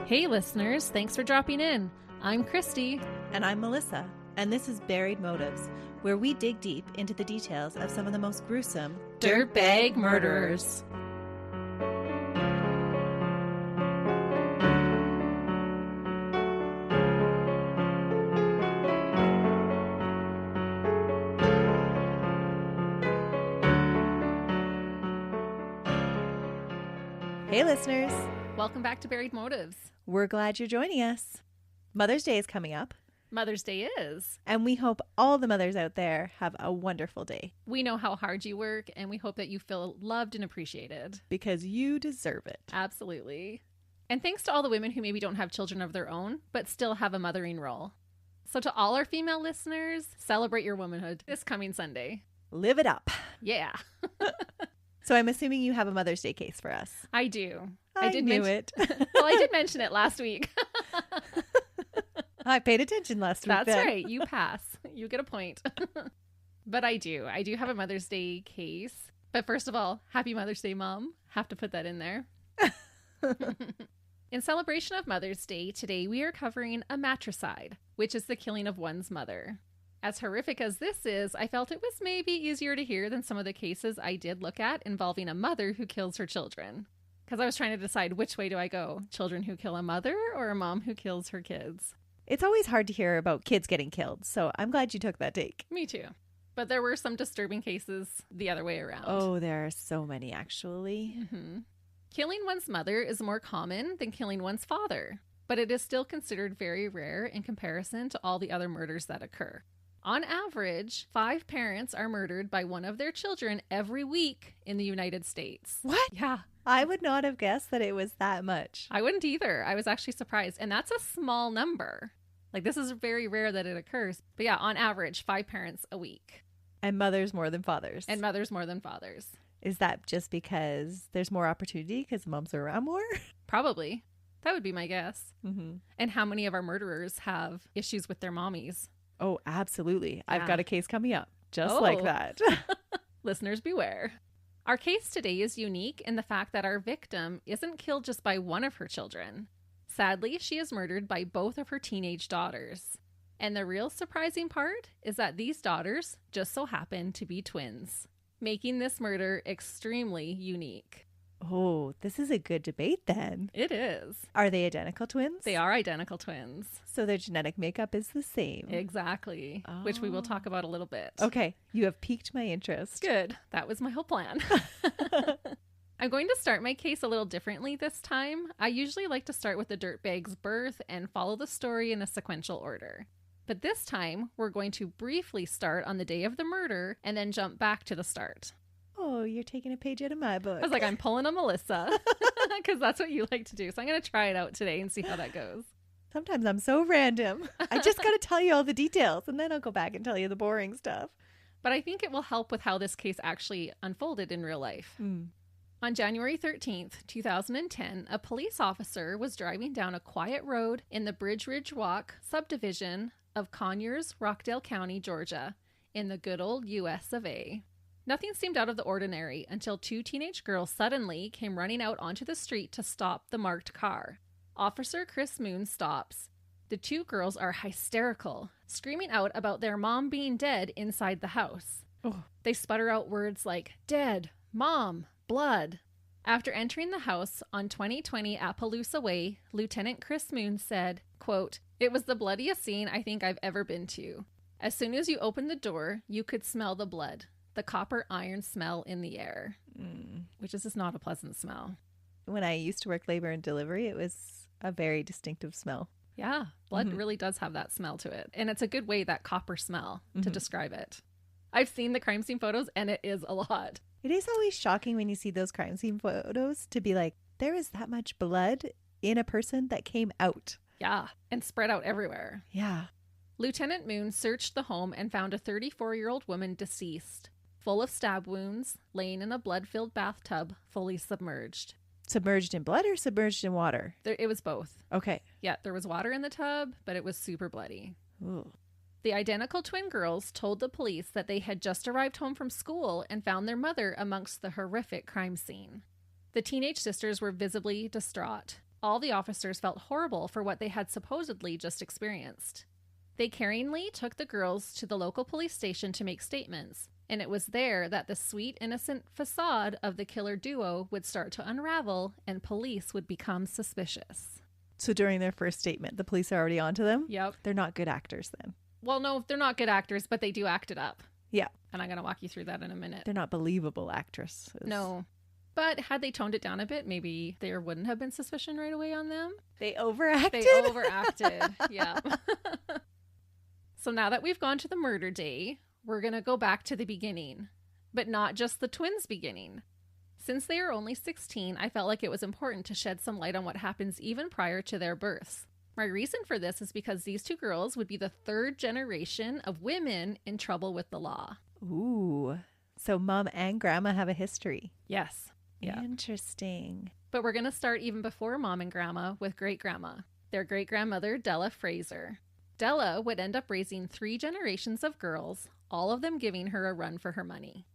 Hey listeners, thanks for dropping in. I'm Christy. And I'm Melissa, and this is Buried Motives, where we dig deep into the details of some of the most gruesome Dirtbag murderers. Hey listeners, Welcome back to Buried Motives. we're glad you're joining us. Mother's Day is coming up, Mother's Day is. and we hope all the mothers out there have a wonderful day We know how hard you work, and we hope that you feel loved and appreciated. because you deserve it. Absolutely. And thanks to all the women who maybe don't have children of their own, but still have a mothering role. So to all our female listeners, celebrate your womanhood this coming Sunday. Live it up. Yeah, So I'm assuming you have a Mother's Day case for us. I do. I knew it. Well, I did mention it last week. I paid attention last week. That's then. right. You pass. You get a point. But I do have a Mother's Day case. But first of all, happy Mother's Day, Mom. Have to put that in there. In celebration of Mother's Day, today we are covering a matricide, which is the killing of one's mother. As horrific as this is, I felt it was maybe easier to hear than some of the cases I did look at involving a mother who kills her children. Because I was trying to decide which way do I go? Children who kill a mother or a mom who kills her kids? It's always hard to hear about kids getting killed, so I'm glad you took that take. Me too. But there were some disturbing cases the other way around. Oh, there are so many, actually. Mm-hmm. Killing one's mother is more common than killing one's father, but it is still considered very rare in comparison to all the other murders that occur. On average, 5 parents are murdered by one of their children every week in the United States. What? Yeah, I would not have guessed that it was that much. I wouldn't either. I was actually surprised. And that's a small number. Like, this is very rare that it occurs. But yeah, on average, 5 parents a week. And mothers more than fathers. And mothers more than fathers. Is that just because there's more opportunity because moms are around more? Probably. That would be my guess. Mm-hmm. And how many of our murderers have issues with their mommies? Oh, absolutely. I've Yeah. got a case coming up just Oh. like that. Listeners beware. Our case today is unique in the fact that our victim isn't killed just by one of her children. Sadly, she is murdered by both of her teenage daughters. And the real surprising part is that these daughters just so happen to be twins, making this murder extremely unique. Oh, this is a good debate then. It is. Are they identical twins? They are identical twins. So their genetic makeup is the same. Exactly. Which we will talk about a little bit. Okay, you have piqued my interest. Good. That was my whole plan. I'm going to start my case a little differently this time. I usually like to start with the dirtbag's birth and follow the story in a sequential order. But this time, we're going to briefly start on the day of the murder and then jump back to the start. Oh, you're taking a page out of my book. I was like, I'm pulling a Melissa because that's what you like to do. So I'm going to try it out today and see how that goes. Sometimes I'm so random. I just got to tell you all the details and then I'll go back and tell you the boring stuff. But I think it will help with how this case actually unfolded in real life. On January 13th, 2010, a police officer was driving down a quiet road in the Bridge Ridge Walk subdivision of Conyers, Rockdale County, Georgia, in the good old US of A. Nothing seemed out of the ordinary until 2 teenage girls suddenly came running out onto the street to stop the marked car. Officer Chris Moon stops. The 2 girls are hysterical, screaming out about their mom being dead inside the house. Oh. They sputter out words like, dead, mom, blood. After entering the house on 2020 Appaloosa Way, Lieutenant Chris Moon said, quote, "It was the bloodiest scene I think I've ever been to. As soon as you opened the door, you could smell the blood. The copper iron smell in the air," which is just not a pleasant smell. When I used to work labor and delivery, it was a very distinctive smell. Yeah, blood really does have that smell to it. And it's a good way, that copper smell, to describe it. I've seen the crime scene photos and it is a lot. It is always shocking when you see those crime scene photos to be like, there is that much blood in a person that came out. Yeah, and spread out everywhere. Yeah. Lieutenant Moon searched the home and found a 34-year-old woman deceased, full of stab wounds, laying in a blood-filled bathtub, fully submerged. Submerged in blood or submerged in water? It was both. Okay. Yeah, there was water in the tub, but it was super bloody. Ooh. The identical twin girls told the police that they had just arrived home from school and found their mother amongst the horrific crime scene. The teenage sisters were visibly distraught. All the officers felt horrible for what they had supposedly just experienced. They caringly took the girls to the local police station to make statements, and it was there that the sweet, innocent facade of the killer duo would start to unravel and police would become suspicious. So during their first statement, the police are already onto them? Yep. They're not good actors then. Well, no, they're not good actors, but they do act it up. Yeah. And I'm going to walk you through that in a minute. They're not believable actresses. No. But had they toned it down a bit, maybe there wouldn't have been suspicion right away on them. They overacted? They overacted, yeah. So now that we've gone to the murder day, we're going to go back to the beginning. But not just the twins' beginning. Since they are only 16, I felt like it was important to shed some light on what happens even prior to their births. My reason for this is because these two girls would be the third generation of women in trouble with the law. Ooh. So mom and grandma have a history. Yes. Yeah. Interesting. But we're going to start even before mom and grandma with great-grandma. Their great-grandmother, Della Fraser. Della would end up raising 3 generations of girls, all of them giving her a run for her money.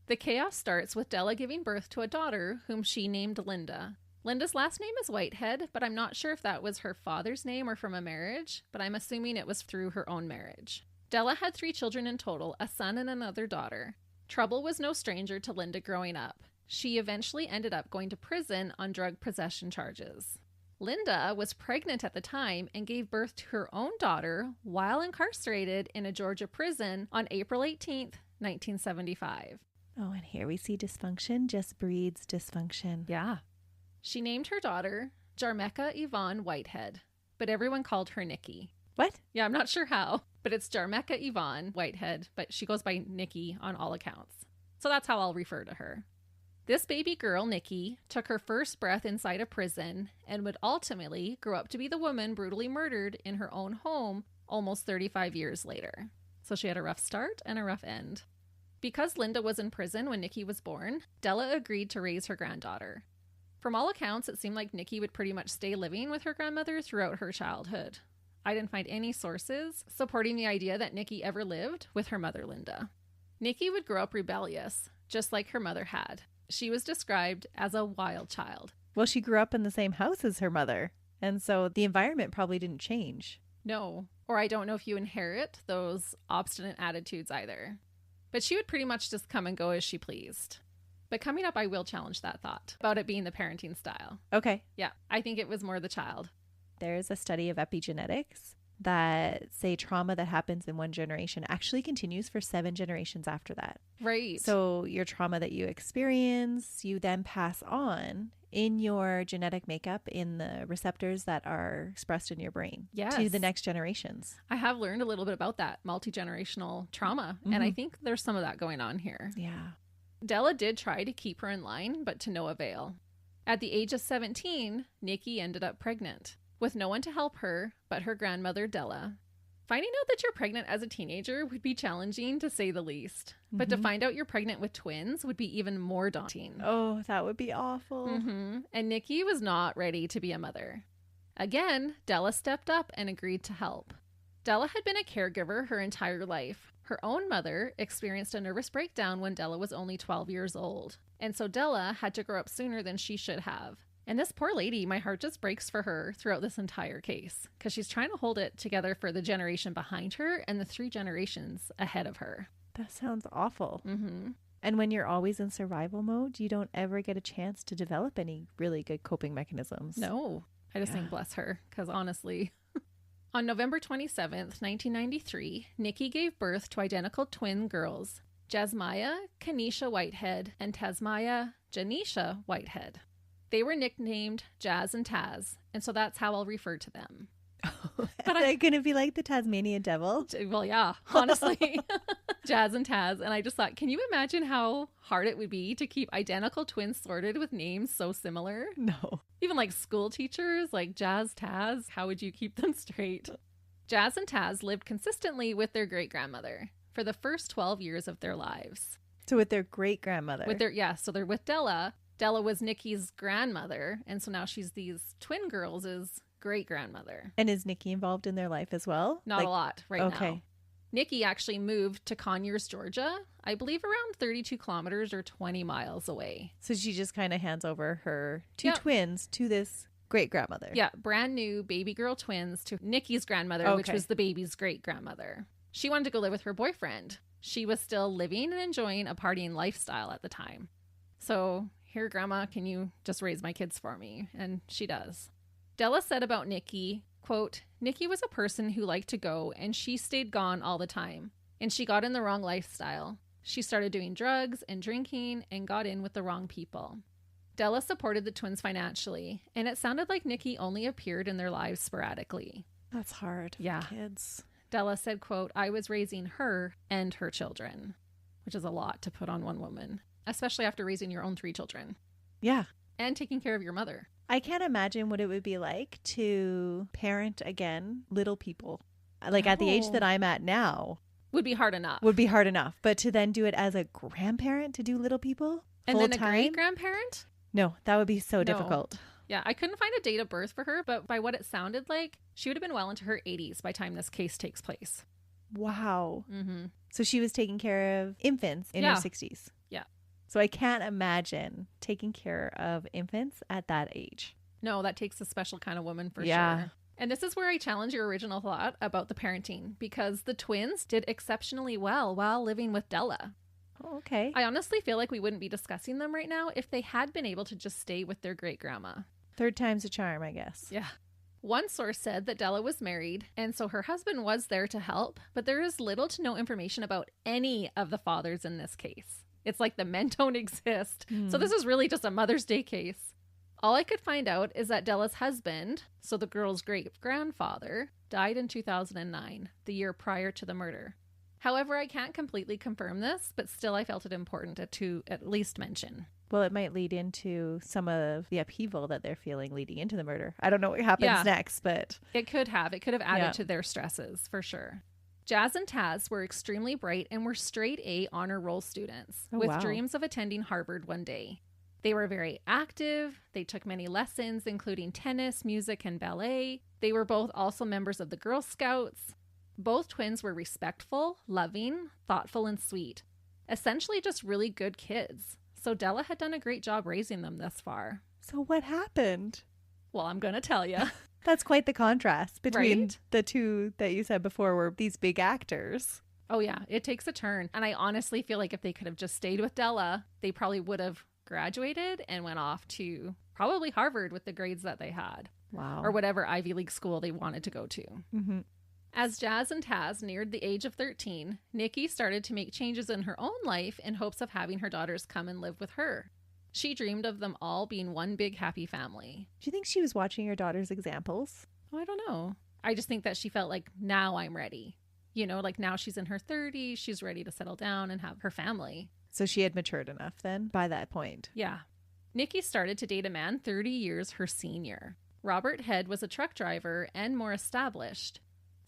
The chaos starts with Della giving birth to a daughter whom she named Linda. Linda's last name is Whitehead, but I'm not sure if that was her father's name or from a marriage, but I'm assuming it was through her own marriage. Della had 3 children in total, a son and another daughter. Trouble was no stranger to Linda growing up. She eventually ended up going to prison on drug possession charges. Linda was pregnant at the time and gave birth to her own daughter while incarcerated in a Georgia prison on April 18th, 1975. Oh, and here we see dysfunction just breeds dysfunction. Yeah. She named her daughter Jarmecca Yvonne Whitehead, but everyone called her Nikki. What? Yeah, I'm not sure how, but it's Jarmecca Yvonne Whitehead, but she goes by Nikki on all accounts. So that's how I'll refer to her. This baby girl, Nikki, took her first breath inside a prison and would ultimately grow up to be the woman brutally murdered in her own home almost 35 years later. So she had a rough start and a rough end. Because Linda was in prison when Nikki was born, Della agreed to raise her granddaughter. From all accounts, it seemed like Nikki would pretty much stay living with her grandmother throughout her childhood. I didn't find any sources supporting the idea that Nikki ever lived with her mother, Linda. Nikki would grow up rebellious, just like her mother had. She was described as a wild child. Well, she grew up in the same house as her mother, and so the environment probably didn't change. No, or I don't know if you inherit those obstinate attitudes either. But she would pretty much just come and go as she pleased. But coming up, I will challenge that thought about it being the parenting style. Okay. Yeah, I think it was more the child. There is a study of epigenetics that say trauma that happens in one generation actually continues for 7 generations after that. Right. So your trauma that you experience, you then pass on in your genetic makeup in the receptors that are expressed in your brain to the next generations. I have learned a little bit about that multi-generational trauma, and I think there's some of that going on here. Yeah. Della did try to keep her in line, but to no avail. At the age of 17, Nikki ended up pregnant, with no one to help her but her grandmother, Della. Finding out that you're pregnant as a teenager would be challenging, to say the least. But to find out you're pregnant with twins would be even more daunting. Oh, that would be awful. And Nikki was not ready to be a mother. Again, Della stepped up and agreed to help. Della had been a caregiver her entire life. Her own mother experienced a nervous breakdown when Della was only 12 years old. And so Della had to grow up sooner than she should have. And this poor lady, my heart just breaks for her throughout this entire case, because she's trying to hold it together for the generation behind her and the 3 generations ahead of her. That sounds awful. And when you're always in survival mode, you don't ever get a chance to develop any really good coping mechanisms. No, I just think bless her, because honestly... On November 27th, 1993, Nikki gave birth to identical twin girls, Jasmiyah Nikki Whitehead and Tasmiyah Janisha Whitehead. They were nicknamed Jazz and Taz, and so that's how I'll refer to them. But they're going to be like the Tasmanian devil? Well, yeah, honestly. Jazz and Taz. And I just thought, can you imagine how hard it would be to keep identical twins sorted with names so similar? No. Even like school teachers, like Jazz, Taz, how would you keep them straight? Jazz and Taz lived consistently with their great-grandmother for the first 12 years of their lives. So with their great-grandmother? So they're with Della. Della was Nikki's grandmother, and so now she's these twin girls' great-grandmother. And is Nikki involved in their life as well? Not a lot now. Okay. Nikki actually moved to Conyers, Georgia, I believe around 32 kilometers or 20 miles away. So she just kind of hands over her 2 twins to this great-grandmother. Yeah, brand new baby girl twins to Nikki's grandmother, which was the baby's great-grandmother. She wanted to go live with her boyfriend. She was still living and enjoying a partying lifestyle at the time. So, here, Grandma, can you just raise my kids for me? And she does. Della said about Nikki, quote, Nikki was a person who liked to go, and she stayed gone all the time. And she got in the wrong lifestyle. She started doing drugs and drinking and got in with the wrong people. Della supported the twins financially, and it sounded like Nikki only appeared in their lives sporadically. That's hard. Yeah. Kids. Della said, quote, I was raising her and her children, which is a lot to put on one woman, especially after raising your own 3 children. Yeah. And taking care of your mother. I can't imagine what it would be like to parent again little people. Like at the age that I'm at now. Would be hard enough. But to then do it as a grandparent to do little people and then a time? great-grandparent? No, that would be so difficult. Yeah, I couldn't find a date of birth for her, but by what it sounded like, she would have been well into her 80s by the time this case takes place. Wow. Mm-hmm. So she was taking care of infants in her 60s. Yeah. So I can't imagine taking care of infants at that age. No, that takes a special kind of woman for sure. And this is where I challenge your original thought about the parenting, because the twins did exceptionally well while living with Della. Oh, okay. I honestly feel like we wouldn't be discussing them right now if they had been able to just stay with their great-grandma. 3rd time's a charm, I guess. Yeah. One source said that Della was married, and so her husband was there to help, but there is little to no information about any of the fathers in this case. It's like the men don't exist. So this is really just a Mother's Day case. All I could find out is that Della's husband, so the girl's great-grandfather, died in 2009, the year prior to the murder. However, I can't completely confirm this, but still I felt it important to at least mention. Well, it might lead into some of the upheaval that they're feeling leading into the murder. I don't know what happens next, but... It could have added to their stresses, for sure. Jazz and Taz were extremely bright and were straight A honor roll students with dreams of attending Harvard one day. They were very active. They took many lessons, including tennis, music, and ballet. They were both also members of the Girl Scouts. Both twins were respectful, loving, thoughtful, and sweet. Essentially just really good kids. So Della had done a great job raising them thus far. So what happened? Well, I'm going to tell you. That's quite the contrast between the two that you said before were these big actors. Oh, yeah. It takes a turn. And I honestly feel like if they could have just stayed with Della, they probably would have graduated and went off to probably Harvard with the grades that they had. Wow. Or whatever Ivy League school they wanted to go to. Mm-hmm. As Jazz and Taz neared the age of 13, Nikki started to make changes in her own life in hopes of having her daughters come and live with her. She dreamed of them all being one big happy family. Do you think she was watching her daughter's examples? Oh, I don't know. I just think that she felt like, now I'm ready. You know, like now she's in her 30s, she's ready to settle down and have her family. So she had matured enough then by that point. Yeah. Nikki started to date a man 30 years her senior. Robert Head was a truck driver and more established.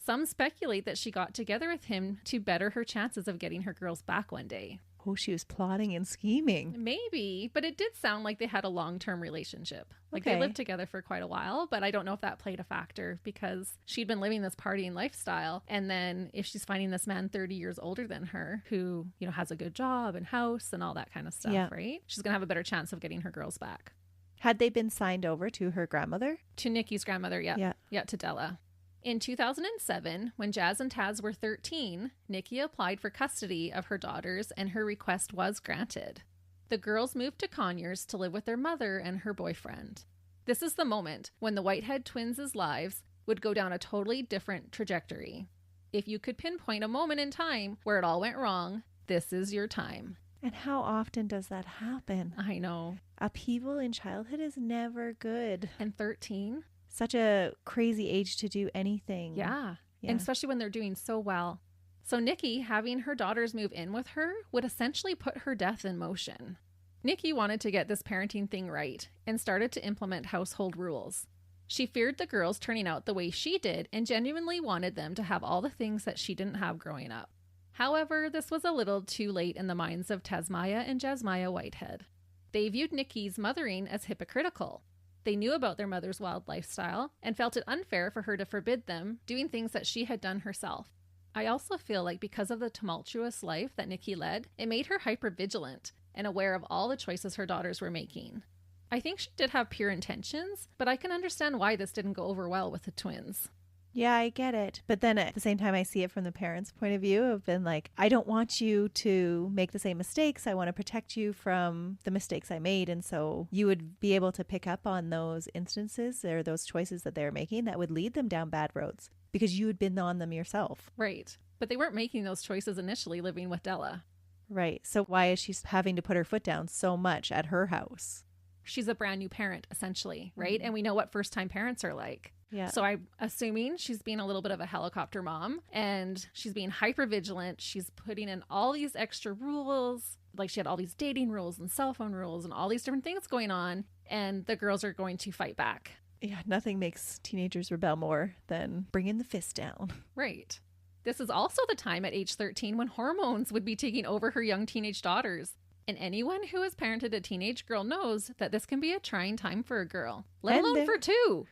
Some speculate that she got together with him to better her chances of getting her girls back one day. Oh, she was plotting and scheming. Maybe, but it did sound like they had a long-term relationship. Like they lived together for quite a while, but I don't know if that played a factor because she'd been living this partying lifestyle. And then if she's finding this man 30 years older than her who, you know, has a good job and house and all that kind of stuff, right? She's going to have a better chance of getting her girls back. Had they been signed over to her grandmother? To Nikki's grandmother, yeah. Yeah, to Della. In 2007, when Jazz and Taz were 13, Nikki applied for custody of her daughters and her request was granted. The girls moved to Conyers to live with their mother and her boyfriend. This is the moment when the Whitehead twins' lives would go down a totally different trajectory. If you could pinpoint a moment in time where it all went wrong, this is your time. And how often does that happen? I know. Upheaval in childhood is never good. And 13? Such a crazy age to do anything. Yeah. And especially when they're doing so well. So Nikki, having her daughters move in with her, would essentially put her death in motion. Nikki wanted to get this parenting thing right and started to implement household rules. She feared the girls turning out the way she did and genuinely wanted them to have all the things that she didn't have growing up. However, this was a little too late in the minds of Tasmiyah and Jasmiyah Whitehead. They viewed Nikki's mothering as hypocritical. They knew about their mother's wild lifestyle and felt it unfair for her to forbid them doing things that she had done herself. I also feel like because of the tumultuous life that Nikki led, it made her hyper-vigilant and aware of all the choices her daughters were making. I think she did have pure intentions, but I can understand why this didn't go over well with the twins. Yeah, I get it. But then at the same time, I see it from the parents' point of view of been like, I don't want you to make the same mistakes. I want to protect you from the mistakes I made. And so you would be able to pick up on those instances or those choices that they're making that would lead them down bad roads because you had been on them yourself. Right. But they weren't making those choices initially living with Della. Right. So why is she having to put her foot down so much at her house? She's a brand new parent, essentially, right? And we know what first-time parents are like. Yeah. So I'm assuming she's being a little bit of a helicopter mom and she's being hyper vigilant. She's putting in all these extra rules. Like she had all these dating rules and cell phone rules and all these different things going on. And the girls are going to fight back. Yeah, nothing makes teenagers rebel more than bringing the fist down. Right. This is also the time at age 13 when hormones would be taking over her young teenage daughters. And anyone who has parented a teenage girl knows that this can be a trying time for a girl, let alone for two.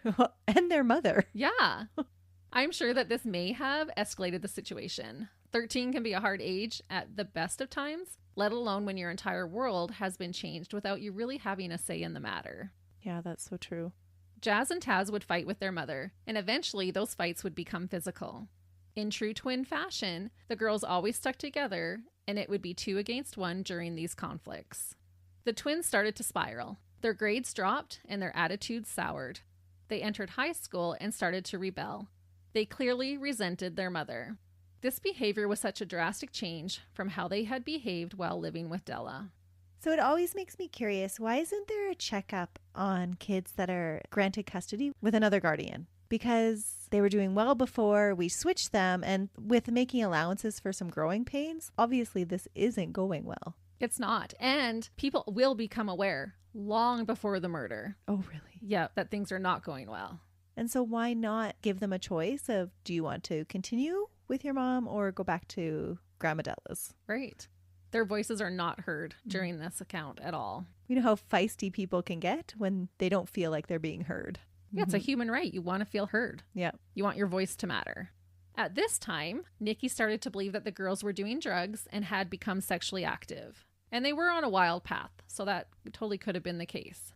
And their mother. Yeah. I'm sure that this may have escalated the situation. 13 can be a hard age at the best of times, let alone when your entire world has been changed without you really having a say in the matter. Yeah, that's so true. Jazz and Taz would fight with their mother, and eventually those fights would become physical. In true twin fashion, the girls always stuck together, and it would be 2 against 1 during these conflicts. The twins started to spiral. Their grades dropped and their attitudes soured. They entered high school and started to rebel. They clearly resented their mother. This behavior was such a drastic change from how they had behaved while living with Della. So it always makes me curious, why isn't there a checkup on kids that are granted custody with another guardian? Because they were doing well before we switched them, and with making allowances for some growing pains, obviously this isn't going well. It's not. And people will become aware long before the murder. Oh, really? Yeah, that things are not going well. And so why not give them a choice of, do you want to continue with your mom or go back to Grandma Della's? Right. Their voices are not heard during this account at all. You know how feisty people can get when they don't feel like they're being heard. Yeah, it's a human right. You want to feel heard. Yeah. You want your voice to matter. At this time, Nikki started to believe that the girls were doing drugs and had become sexually active. And they were on a wild path, so that totally could have been the case.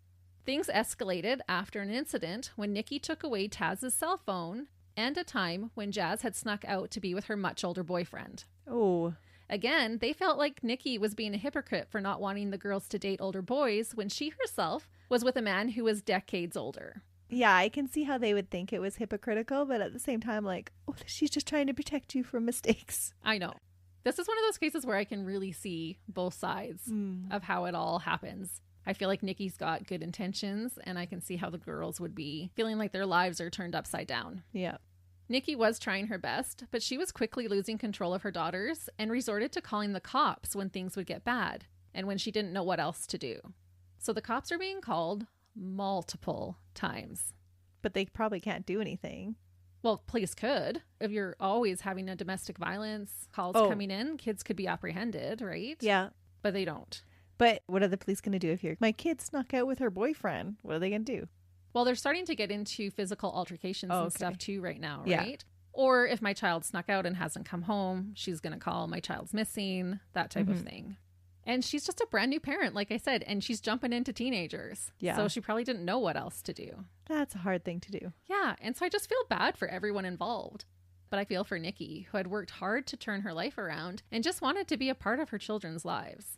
Things escalated after an incident when Nikki took away Taz's cell phone and a time when Jazz had snuck out to be with her much older boyfriend. Oh. Again, they felt like Nikki was being a hypocrite for not wanting the girls to date older boys when she herself was with a man who was decades older. Yeah, I can see how they would think it was hypocritical, but at the same time, like, oh, she's just trying to protect you from mistakes. I know. This is one of those cases where I can really see both sides of how it all happens. I feel like Nikki's got good intentions, and I can see how the girls would be feeling like their lives are turned upside down. Yeah. Nikki was trying her best, but she was quickly losing control of her daughters and resorted to calling the cops when things would get bad and when she didn't know what else to do. So the cops are being called multiple times. But they probably can't do anything. Well, police could. If you're always having a domestic violence calls coming in, kids could be apprehended, right? Yeah. But they don't. But what are the police going to do if my kid snuck out with her boyfriend? What are they going to do? Well, they're starting to get into physical altercations and stuff too right now, right? Yeah. Or if my child snuck out and hasn't come home, she's going to call my child's missing, that type of thing. And she's just a brand new parent, like I said, and she's jumping into teenagers. Yeah. So she probably didn't know what else to do. That's a hard thing to do. Yeah. And so I just feel bad for everyone involved. But I feel for Nikki, who had worked hard to turn her life around and just wanted to be a part of her children's lives.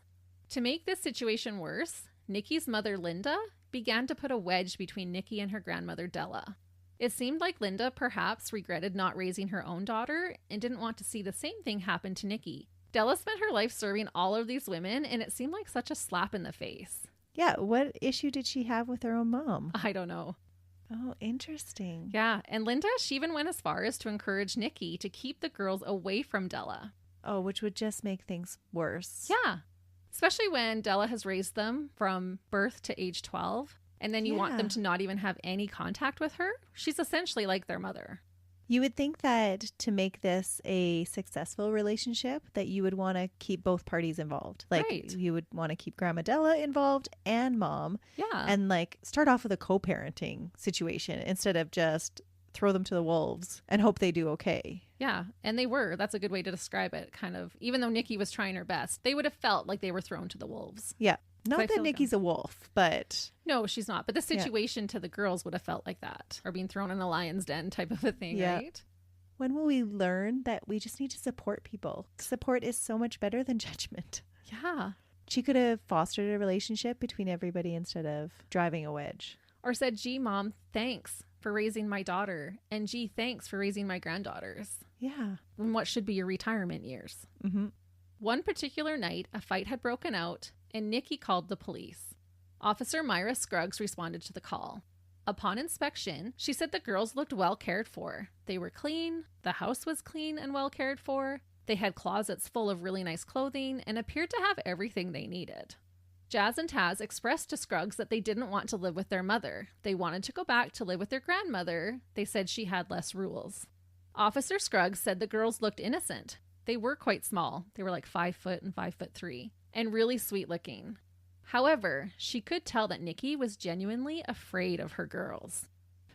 To make this situation worse, Nikki's mother, Linda, began to put a wedge between Nikki and her grandmother, Della. It seemed like Linda perhaps regretted not raising her own daughter and didn't want to see the same thing happen to Nikki. Della spent her life serving all of these women, and it seemed like such a slap in the face. Yeah, what issue did she have with her own mom? I don't know. Oh, interesting. Yeah, and Linda, she even went as far as to encourage Nikki to keep the girls away from Della. Oh, which would just make things worse. Yeah, especially when Della has raised them from birth to age 12, and then you want them to not even have any contact with her. She's essentially like their mother. You would think that to make this a successful relationship, that you would want to keep both parties involved. Like you would want to keep Grandma Della involved and mom. Yeah. And like start off with a co-parenting situation instead of just throw them to the wolves and hope they do okay. Yeah. And they were. That's a good way to describe it. Kind of, even though Nikki was trying her best, they would have felt like they were thrown to the wolves. Yeah. Not that Nikki's a wolf, but... No, she's not. But the situation to the girls would have felt like that. Or being thrown in a lion's den type of a thing, right? When will we learn that we just need to support people? Support is so much better than judgment. Yeah. She could have fostered a relationship between everybody instead of driving a wedge. Or said, gee, Mom, thanks for raising my daughter. And gee, thanks for raising my granddaughters. Yeah. In what should be your retirement years. Mm-hmm. One particular night, a fight had broken out, and Nikki called the police. Officer Myra Scruggs responded to the call. Upon inspection, she said the girls looked well cared for. They were clean, the house was clean and well cared for, they had closets full of really nice clothing, and appeared to have everything they needed. Jazz and Taz expressed to Scruggs that they didn't want to live with their mother. They wanted to go back to live with their grandmother. They said she had less rules. Officer Scruggs said the girls looked innocent. They were quite small. They were like 5 foot and 5'3", and really sweet looking. However, she could tell that Nikki was genuinely afraid of her girls.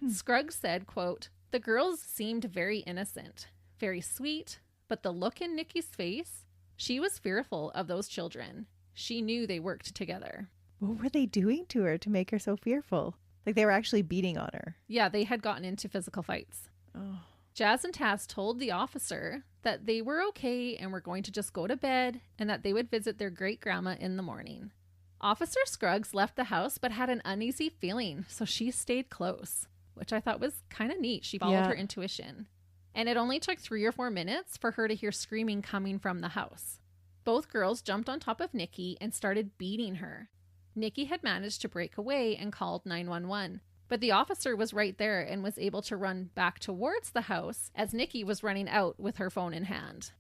Scruggs said, quote, the girls seemed very innocent, very sweet, but the look in Nikki's face, she was fearful of those children. She knew they worked together. What were they doing to her to make her so fearful? Like they were actually beating on her. Yeah, they had gotten into physical fights. Oh. Jazz and Taz told the officer that they were okay and were going to just go to bed and that they would visit their great-grandma in the morning. Officer Scruggs left the house but had an uneasy feeling, so she stayed close, which I thought was kind of neat. She followed her intuition. And it only took 3 or 4 minutes for her to hear screaming coming from the house. Both girls jumped on top of Nikki and started beating her. Nikki had managed to break away and called 911, but the officer was right there and was able to run back towards the house as Nikki was running out with her phone in hand.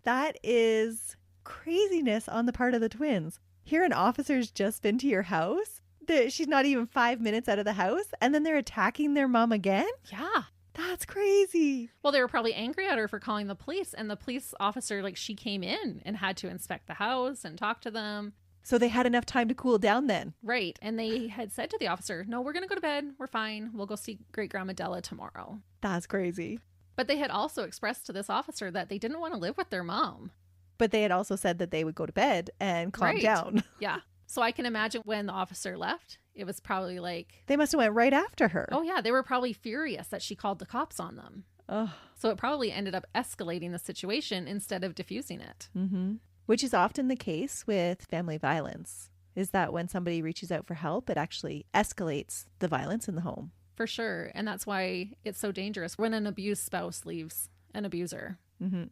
That is craziness on the part of the twins. Here an officer's just been to your house. She's not even 5 minutes out of the house, and then they're attacking their mom again? Yeah. That's crazy. Well, they were probably angry at her for calling the police, and the police officer, she came in and had to inspect the house and talk to them. So they had enough time to cool down then? Right. And they had said to the officer, no, we're going to go to bed. We're fine. We'll go see great-grandma Della tomorrow. That's crazy. But they had also expressed to this officer that they didn't want to live with their mom. But they had also said that they would go to bed and calm down. Yeah. So I can imagine when the officer left, it was probably they must have went right after her. Oh, yeah. They were probably furious that she called the cops on them. Oh. So it probably ended up escalating the situation instead of diffusing it. Mm-hmm. Which is often the case with family violence, is that when somebody reaches out for help, it actually escalates the violence in the home. For sure. And that's why it's so dangerous when an abused spouse leaves an abuser. Mm-hmm.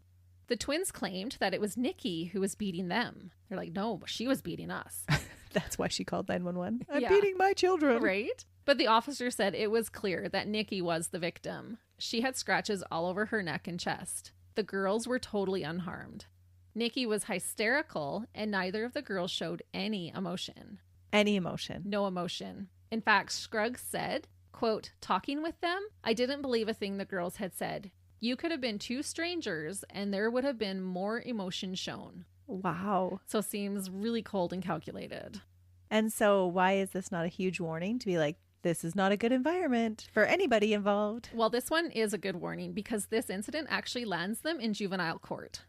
The twins claimed that it was Nikki who was beating them. They're like, no, she was beating us. That's why she called 911. I'm beating my children. Right? But the officer said it was clear that Nikki was the victim. She had scratches all over her neck and chest. The girls were totally unharmed. Nikki was hysterical, and neither of the girls showed any emotion. Any emotion? No emotion. In fact, Scruggs said, quote, talking with them, I didn't believe a thing the girls had said. You could have been 2 strangers and there would have been more emotion shown. Wow. So seems really cold and calculated. And so why is this not a huge warning to be like, this is not a good environment for anybody involved? Well, this one is a good warning because this incident actually lands them in juvenile court.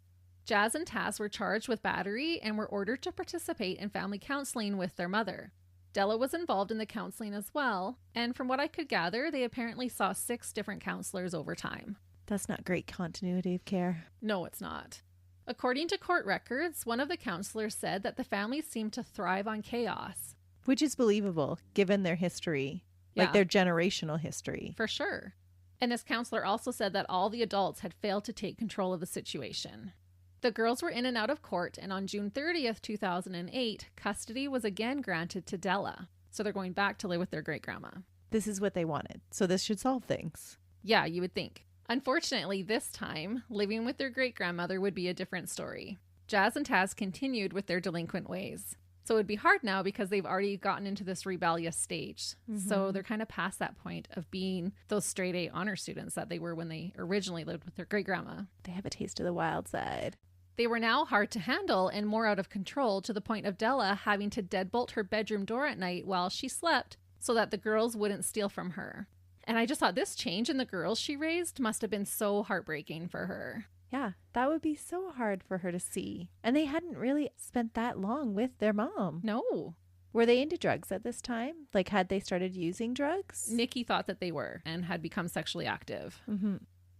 Jazz and Taz were charged with battery and were ordered to participate in family counseling with their mother. Della was involved in the counseling as well, and from what I could gather, they apparently saw 6 different counselors over time. That's not great continuity of care. No, it's not. According to court records, one of the counselors said that the family seemed to thrive on chaos. Which is believable, given their history, like their generational history. For sure. And this counselor also said that all the adults had failed to take control of the situation. The girls were in and out of court, and on June 30th, 2008, custody was again granted to Della. So they're going back to live with their great-grandma. This is what they wanted, so this should solve things. Yeah, you would think. Unfortunately, this time, living with their great-grandmother would be a different story. Jazz and Taz continued with their delinquent ways. So it would be hard now because they've already gotten into this rebellious stage. Mm-hmm. So they're kind of past that point of being those straight-A honor students that they were when they originally lived with their great-grandma. They have a taste of the wild side. They were now hard to handle and more out of control to the point of Della having to deadbolt her bedroom door at night while she slept so that the girls wouldn't steal from her. And I just thought this change in the girls she raised must have been so heartbreaking for her. Yeah, that would be so hard for her to see. And they hadn't really spent that long with their mom. No. Were they into drugs at this time? Like, had they started using drugs? Nikki thought that they were and had become sexually active. Mm-hmm.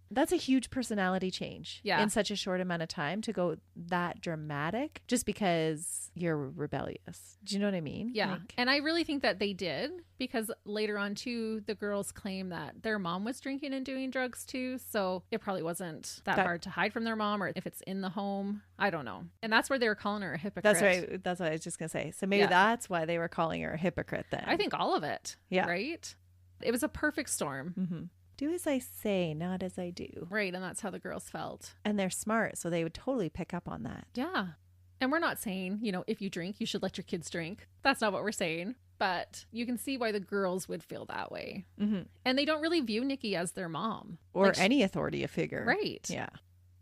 That's a huge personality change in such a short amount of time to go that dramatic just because you're rebellious. Do you know what I mean? Yeah. Like, and I really think that they did, because later on too, the girls claim that their mom was drinking and doing drugs too. So it probably wasn't that hard to hide from their mom, or if it's in the home. I don't know. And that's where they were calling her a hypocrite. That's right. That's what I was just going to say. So maybe that's why they were calling her a hypocrite then. I think all of it. Yeah. Right? It was a perfect storm. Mm-hmm. Do as I say, not as I do. Right. And that's how the girls felt. And they're smart, so they would totally pick up on that. Yeah. And we're not saying, if you drink, you should let your kids drink. That's not what we're saying. But you can see why the girls would feel that way. Mm-hmm. And they don't really view Nikki as their mom. Or any authority figure. Right. Yeah.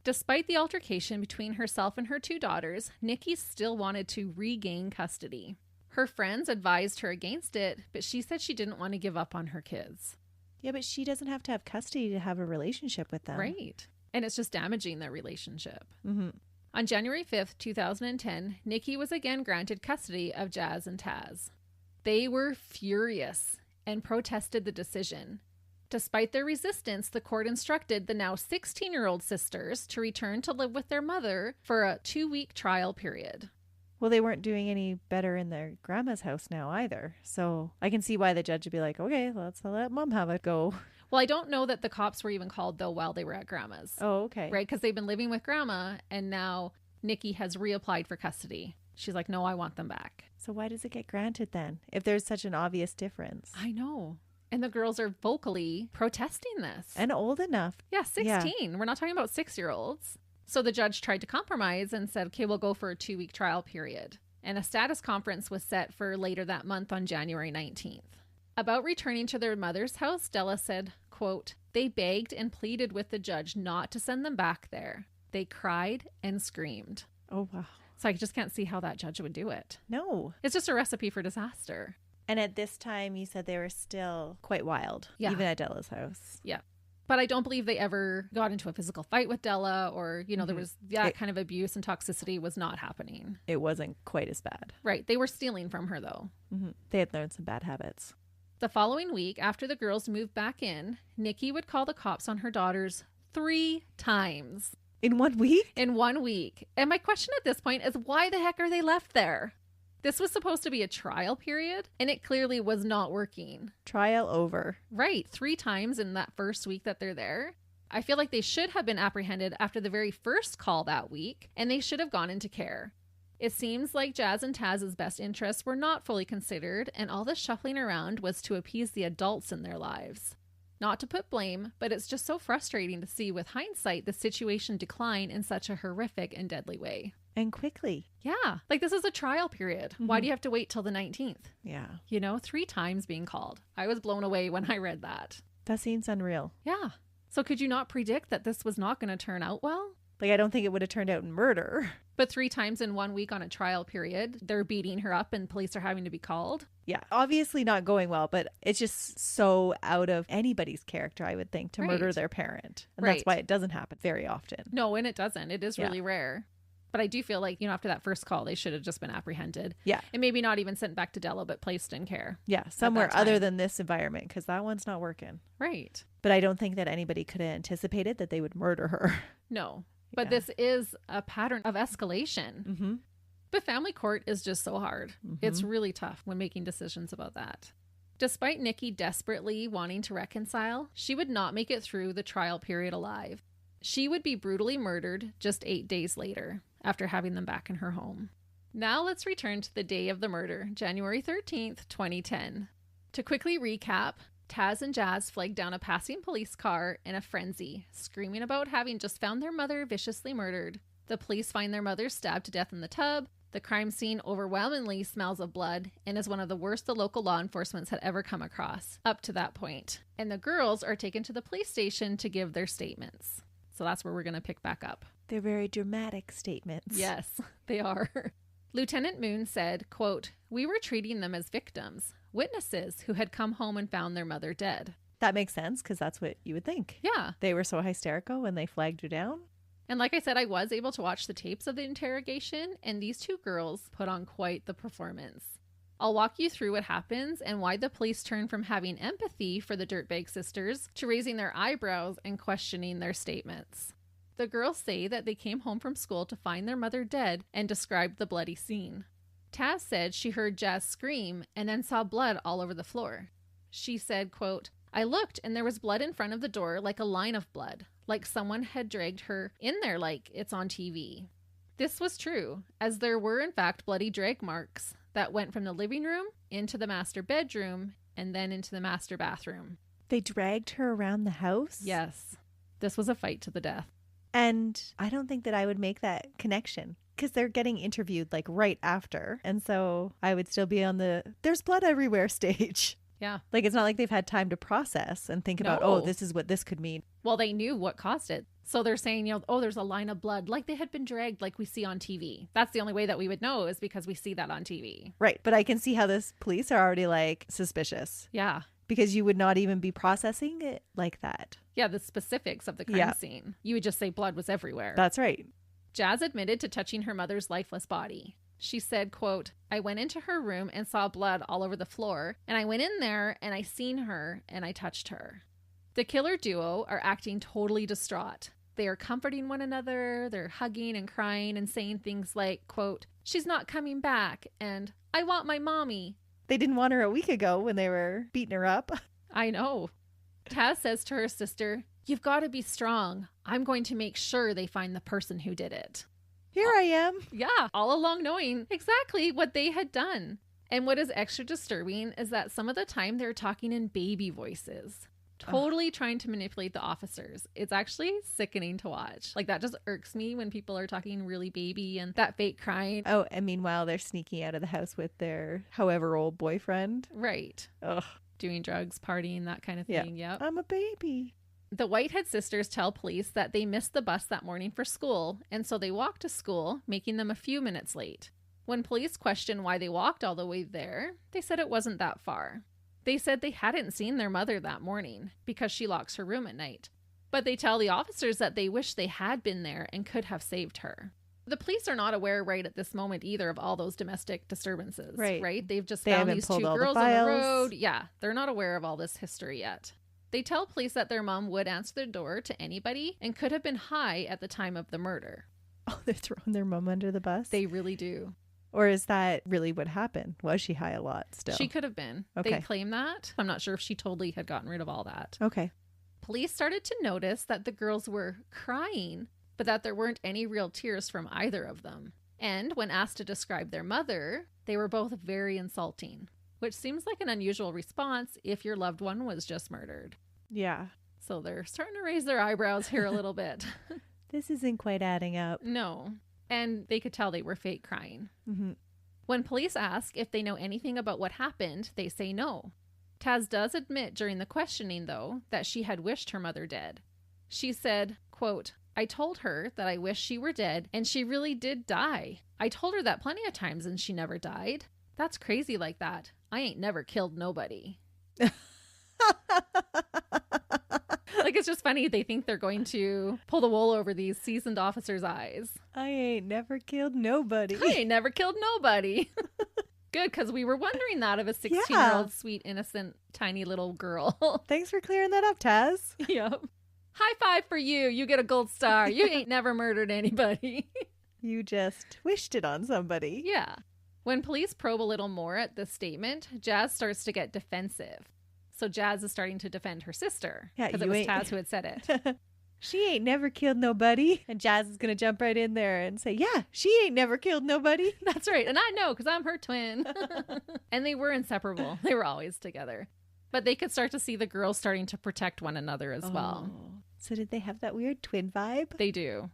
Despite the altercation between herself and her two daughters, Nikki still wanted to regain custody. Her friends advised her against it, but she said she didn't want to give up on her kids. Yeah, but she doesn't have to have custody to have a relationship with them. Right. And it's just damaging their relationship. Mm-hmm. On January 5th, 2010, Nikki was again granted custody of Jazz and Taz. They were furious and protested the decision. Despite their resistance, the court instructed the now 16-year-old sisters to return to live with their mother for a 2-week trial period. Well, they weren't doing any better in their grandma's house now either. So I can see why the judge would be like, okay, let's let mom have it go. Well, I don't know that the cops were even called, though, while they were at grandma's. Oh, okay. Right? Because they've been living with grandma, and now Nikki has reapplied for custody. She's like, no, I want them back. So why does it get granted then, if there's such an obvious difference? I know. And the girls are vocally protesting this. And old enough. Yeah, 16. Yeah. We're not talking about 6-year-olds. So the judge tried to compromise and said, okay, we'll go for a 2-week trial period. And a status conference was set for later that month on January 19th. About returning to their mother's house, Della said, quote, they begged and pleaded with the judge not to send them back there. They cried and screamed. Oh, wow. So I just can't see how that judge would do it. No. It's just a recipe for disaster. And at this time, you said they were still quite wild, even at Della's house. Yeah. But I don't believe they ever got into a physical fight with Della, or, there was that kind of abuse and toxicity was not happening. It wasn't quite as bad. Right. They were stealing from her, though. Mm-hmm. They had learned some bad habits. The following week, after the girls moved back in, Nikki would call the cops on her daughters 3 times. In 1 week? In 1 week. And my question at this point is, why the heck are they left there? This was supposed to be a trial period, and it clearly was not working. Trial over. Right. 3 times in that first week that they're there. I feel like they should have been apprehended after the very first call that week, and they should have gone into care. It seems like Jazz and Taz's best interests were not fully considered, and all this shuffling around was to appease the adults in their lives. Not to put blame, but it's just so frustrating to see with hindsight the situation decline in such a horrific and deadly way. And quickly. Yeah. Like, this is a trial period. Mm-hmm. Why do you have to wait till the 19th? Yeah. 3 times being called. I was blown away when I read that. That seems unreal. Yeah. So could you not predict that this was not going to turn out well? Like, I don't think it would have turned out in murder. But 3 times in 1 week on a trial period, they're beating her up and police are having to be called. Yeah, obviously not going well, but it's just so out of anybody's character, I would think, to murder their parent. And that's why it doesn't happen very often. No, and it doesn't. It is really rare. But I do feel like, after that first call, they should have just been apprehended. Yeah. And maybe not even sent back to Della, but placed in care. Yeah, somewhere other than this environment, because that one's not working. Right. But I don't think that anybody could have anticipated that they would murder her. No. But this is a pattern of escalation. Mm-hmm. But family court is just so hard. Mm-hmm. It's really tough when making decisions about that. Despite Nikki desperately wanting to reconcile, she would not make it through the trial period alive. She would be brutally murdered just 8 days later, after having them back in her home. Now let's return to the day of the murder, January 13th, 2010. To quickly recap, Taz and Jazz flagged down a passing police car in a frenzy, screaming about having just found their mother viciously murdered. The police find their mother stabbed to death in the tub. The crime scene overwhelmingly smells of blood and is one of the worst the local law enforcement had ever come across up to that point. And the girls are taken to the police station to give their statements. So that's where we're going to pick back up. They're very dramatic statements. Yes, they are. Lieutenant Moon said, quote, we were treating them as victims, witnesses who had come home and found their mother dead. That makes sense, because that's what you would think. Yeah. They were so hysterical when they flagged her down. And like I said, I was able to watch the tapes of the interrogation, and these 2 girls put on quite the performance. I'll walk you through what happens and why the police turn from having empathy for the dirtbag sisters to raising their eyebrows and questioning their statements. The girls say that they came home from school to find their mother dead and described the bloody scene. Taz said she heard Jazz scream and then saw blood all over the floor. She said, quote, I looked and there was blood in front of the door, like a line of blood, like someone had dragged her in there like it's on TV. This was true, as there were in fact bloody drag marks that went from the living room into the master bedroom and then into the master bathroom. They dragged her around the house? Yes. This was a fight to the death. And I don't think that I would make that connection because they're getting interviewed like right after. And so I would still be on the there's blood everywhere stage. Yeah. Like it's not like they've had time to process and think about, oh, this is what this could mean. Well, they knew what caused it. So they're saying, oh, there's a line of blood like they had been dragged like we see on TV. That's the only way that we would know is because we see that on TV. Right. But I can see how this police are already like suspicious. Yeah. Because you would not even be processing it like that. Yeah, the specifics of the crime scene. You would just say blood was everywhere. That's right. Jazz admitted to touching her mother's lifeless body. She said, quote, I went into her room and saw blood all over the floor, and I went in there and I seen her and I touched her. The killer duo are acting totally distraught. They are comforting one another, they're hugging and crying and saying things like, quote, she's not coming back, and I want my mommy. They didn't want her a week ago when they were beating her up. I know. Taz says to her sister, you've got to be strong. I'm going to make sure they find the person who did it. Here I am. Yeah, all along knowing exactly what they had done. And what is extra disturbing is that some of the time they're talking in baby voices, totally trying to manipulate the officers. It's actually sickening to watch. Like that just irks me when people are talking really baby and that fake crying. Oh, and meanwhile they're sneaking out of the house with their however old boyfriend. Right. Ugh. Doing drugs, partying, that kind of thing. Yep. I'm a baby. The Whitehead sisters tell police that they missed the bus that morning for school, and so they walked to school, making them a few minutes late. When police questioned why they walked all the way there, they said it wasn't that far. They said they hadn't seen their mother that morning because she locks her room at night. But they tell the officers that they wish they had been there and could have saved her. The police are not aware right at this moment either of all those domestic disturbances, right? They've just found these two girls on the road. Yeah, they're not aware of all this history yet. They tell police that their mom would answer the door to anybody and could have been high at the time of the murder. Oh, they're throwing their mom under the bus? They really do. Or is that really what happened? Was she high a lot still? She could have been. Okay. They claim that. I'm not sure if she totally had gotten rid of all that. Okay. Police started to notice that the girls were crying, but that there weren't any real tears from either of them. And when asked to describe their mother, they were both very insulting, which seems like an unusual response if your loved one was just murdered. Yeah. So they're starting to raise their eyebrows here a little bit. This isn't quite adding up. No. And they could tell they were fake crying. Mm-hmm. When police ask if they know anything about what happened, they say no. Taz does admit during the questioning, though, that she had wished her mother dead. She said, quote, I told her that I wish she were dead, and she really did die. I told her that plenty of times, and she never died. That's crazy like that. I ain't never killed nobody. Like, it's just funny. They think they're going to pull the wool over these seasoned officers' eyes. I ain't never killed nobody. I ain't never killed nobody. Good, because we were wondering that of a 16-year-old sweet, innocent, tiny little girl. Thanks for clearing that up, Taz. Yep. High five for you. You get a gold star. You ain't never murdered anybody. You just wished it on somebody. Yeah. When police probe a little more at this statement, Jazz starts to get defensive. So Jazz is starting to defend her sister. Yeah, because it was Taz who had said it. She ain't never killed nobody. And Jazz is going to jump right in there and say, yeah, she ain't never killed nobody. That's right. And I know because I'm her twin. And they were inseparable. They were always together. But they could start to see the girls starting to protect one another as well. So did they have that weird twin vibe? They do.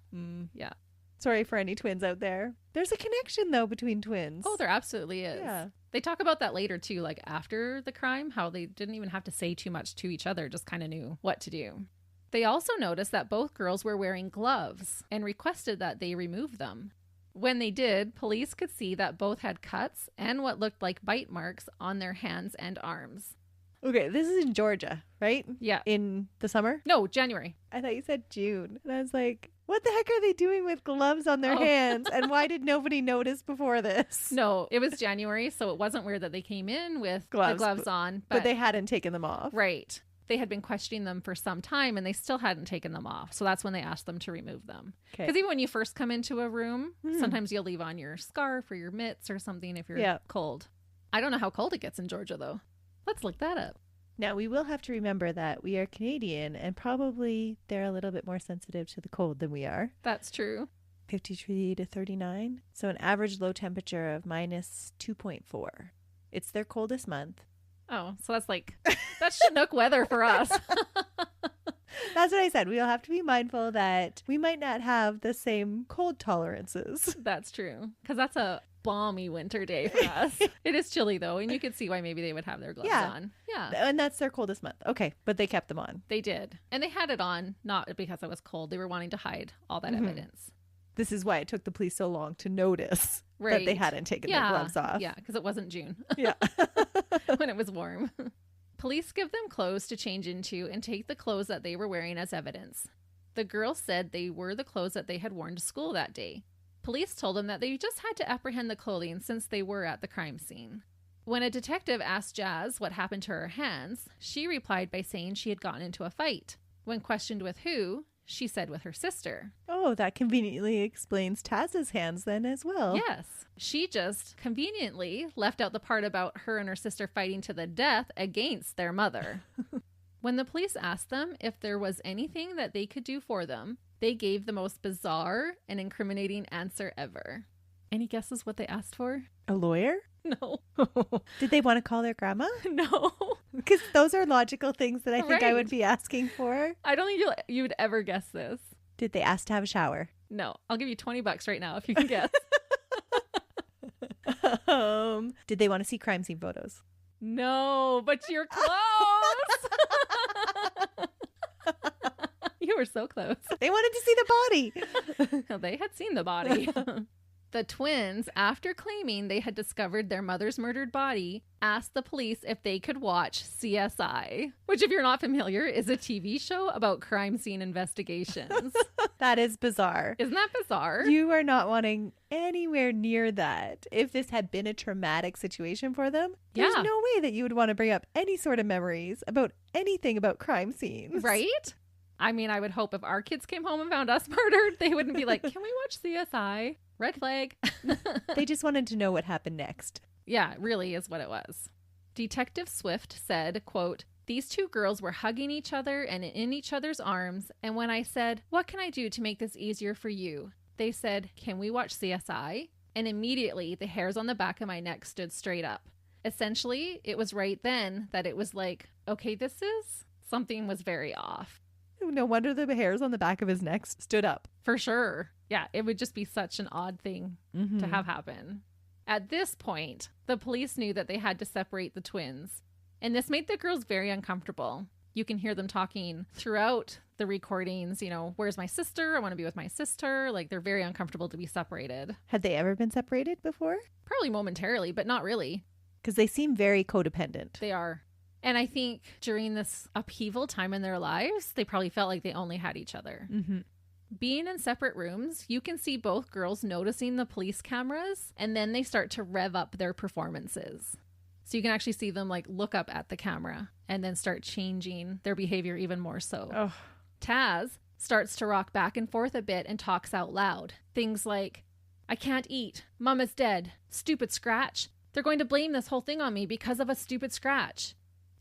Yeah. Sorry for any twins out there. There's a connection, though, between twins. Oh, there absolutely is. Yeah. They talk about that later, too, like after the crime, how they didn't even have to say too much to each other, just kind of knew what to do. They also noticed that both girls were wearing gloves and requested that they remove them. When they did, police could see that both had cuts and what looked like bite marks on their hands and arms. Okay, this is in Georgia, right? Yeah. In the summer? No, January. I thought you said June. And I was like, What the heck are they doing with gloves on their hands? And why did nobody notice before this? No, it was January, so it wasn't weird that they came in with the gloves on. But they hadn't taken them off. Right. They had been questioning them for some time and they still hadn't taken them off. So that's when they asked them to remove them. Because even when you first come into a room, sometimes you'll leave on your scarf or your mitts or something if you're cold. I don't know how cold it gets in Georgia, though. Let's look that up. Now, we will have to remember that we are Canadian and probably they're a little bit more sensitive to the cold than we are. That's true. 53 to 39. So an average low temperature of minus 2.4. It's their coldest month. Oh, so that's Chinook weather for us. That's what I said. We'll have to be mindful that we might not have the same cold tolerances. That's true. Because that's a balmy winter day for us. It is chilly, though, and you could see why maybe they would have their gloves on. Yeah. And that's their coldest month. Okay, but they kept them on. They did. And they had it on, not because it was cold. They were wanting to hide all that evidence. This is why it took the police so long to notice that they hadn't taken their gloves off. Yeah, because it wasn't June. Yeah. When it was warm. Police give them clothes to change into and take the clothes that they were wearing as evidence. The girls said they were the clothes that they had worn to school that day. Police told them that they just had to apprehend the clothing since they were at the crime scene. When a detective asked Jazz what happened to her hands, she replied by saying she had gotten into a fight. When questioned with who, she said with her sister. Oh, that conveniently explains Taz's hands then as well. Yes. She just conveniently left out the part about her and her sister fighting to the death against their mother. When the police asked them if there was anything that they could do for them, they gave the most bizarre and incriminating answer ever. Any guesses what they asked for? A lawyer? No. Did they want to call their grandma? No. Because those are logical things that I think I would be asking for. I don't think you would ever guess this. Did they ask to have a shower? No. I'll give you $20 right now if you can guess. Did they want to see crime scene photos? No, but you're close. You were so close. They wanted to see the body. Well, they had seen the body. The twins, after claiming they had discovered their mother's murdered body, asked the police if they could watch CSI, which, if you're not familiar, is a TV show about crime scene investigations. That is bizarre. Isn't that bizarre? You are not wanting anywhere near that. If this had been a traumatic situation for them, there's no way that you would want to bring up any sort of memories about anything about crime scenes. Right? I mean, I would hope if our kids came home and found us murdered, they wouldn't be like, can we watch CSI? Red flag. They just wanted to know what happened next. Yeah, it really is what it was. Detective Swift said, quote, "These two girls were hugging each other and in each other's arms, and when I said, 'What can I do to make this easier for you?' they said, 'Can we watch CSI?' And immediately the hairs on the back of my neck stood straight up. Essentially, it was right then that it was like, okay, something was very off." No wonder the hairs on the back of his neck stood up. For sure. Yeah, it would just be such an odd thing to have happen. At this point, the police knew that they had to separate the twins, and this made the girls very uncomfortable. You can hear them talking throughout the recordings, where's my sister? I want to be with my sister. Like, they're very uncomfortable to be separated. Had they ever been separated before? Probably momentarily, but not really. Because they seem very codependent. They are. And I think during this upheaval time in their lives, they probably felt like they only had each other. Mm-hmm. Being in separate rooms, you can see both girls noticing the police cameras, and then they start to rev up their performances. So you can actually see them look up at the camera and then start changing their behavior even more so. Oh. Taz starts to rock back and forth a bit and talks out loud. Things like, "I can't eat. Mama's dead. Stupid scratch. They're going to blame this whole thing on me because of a stupid scratch."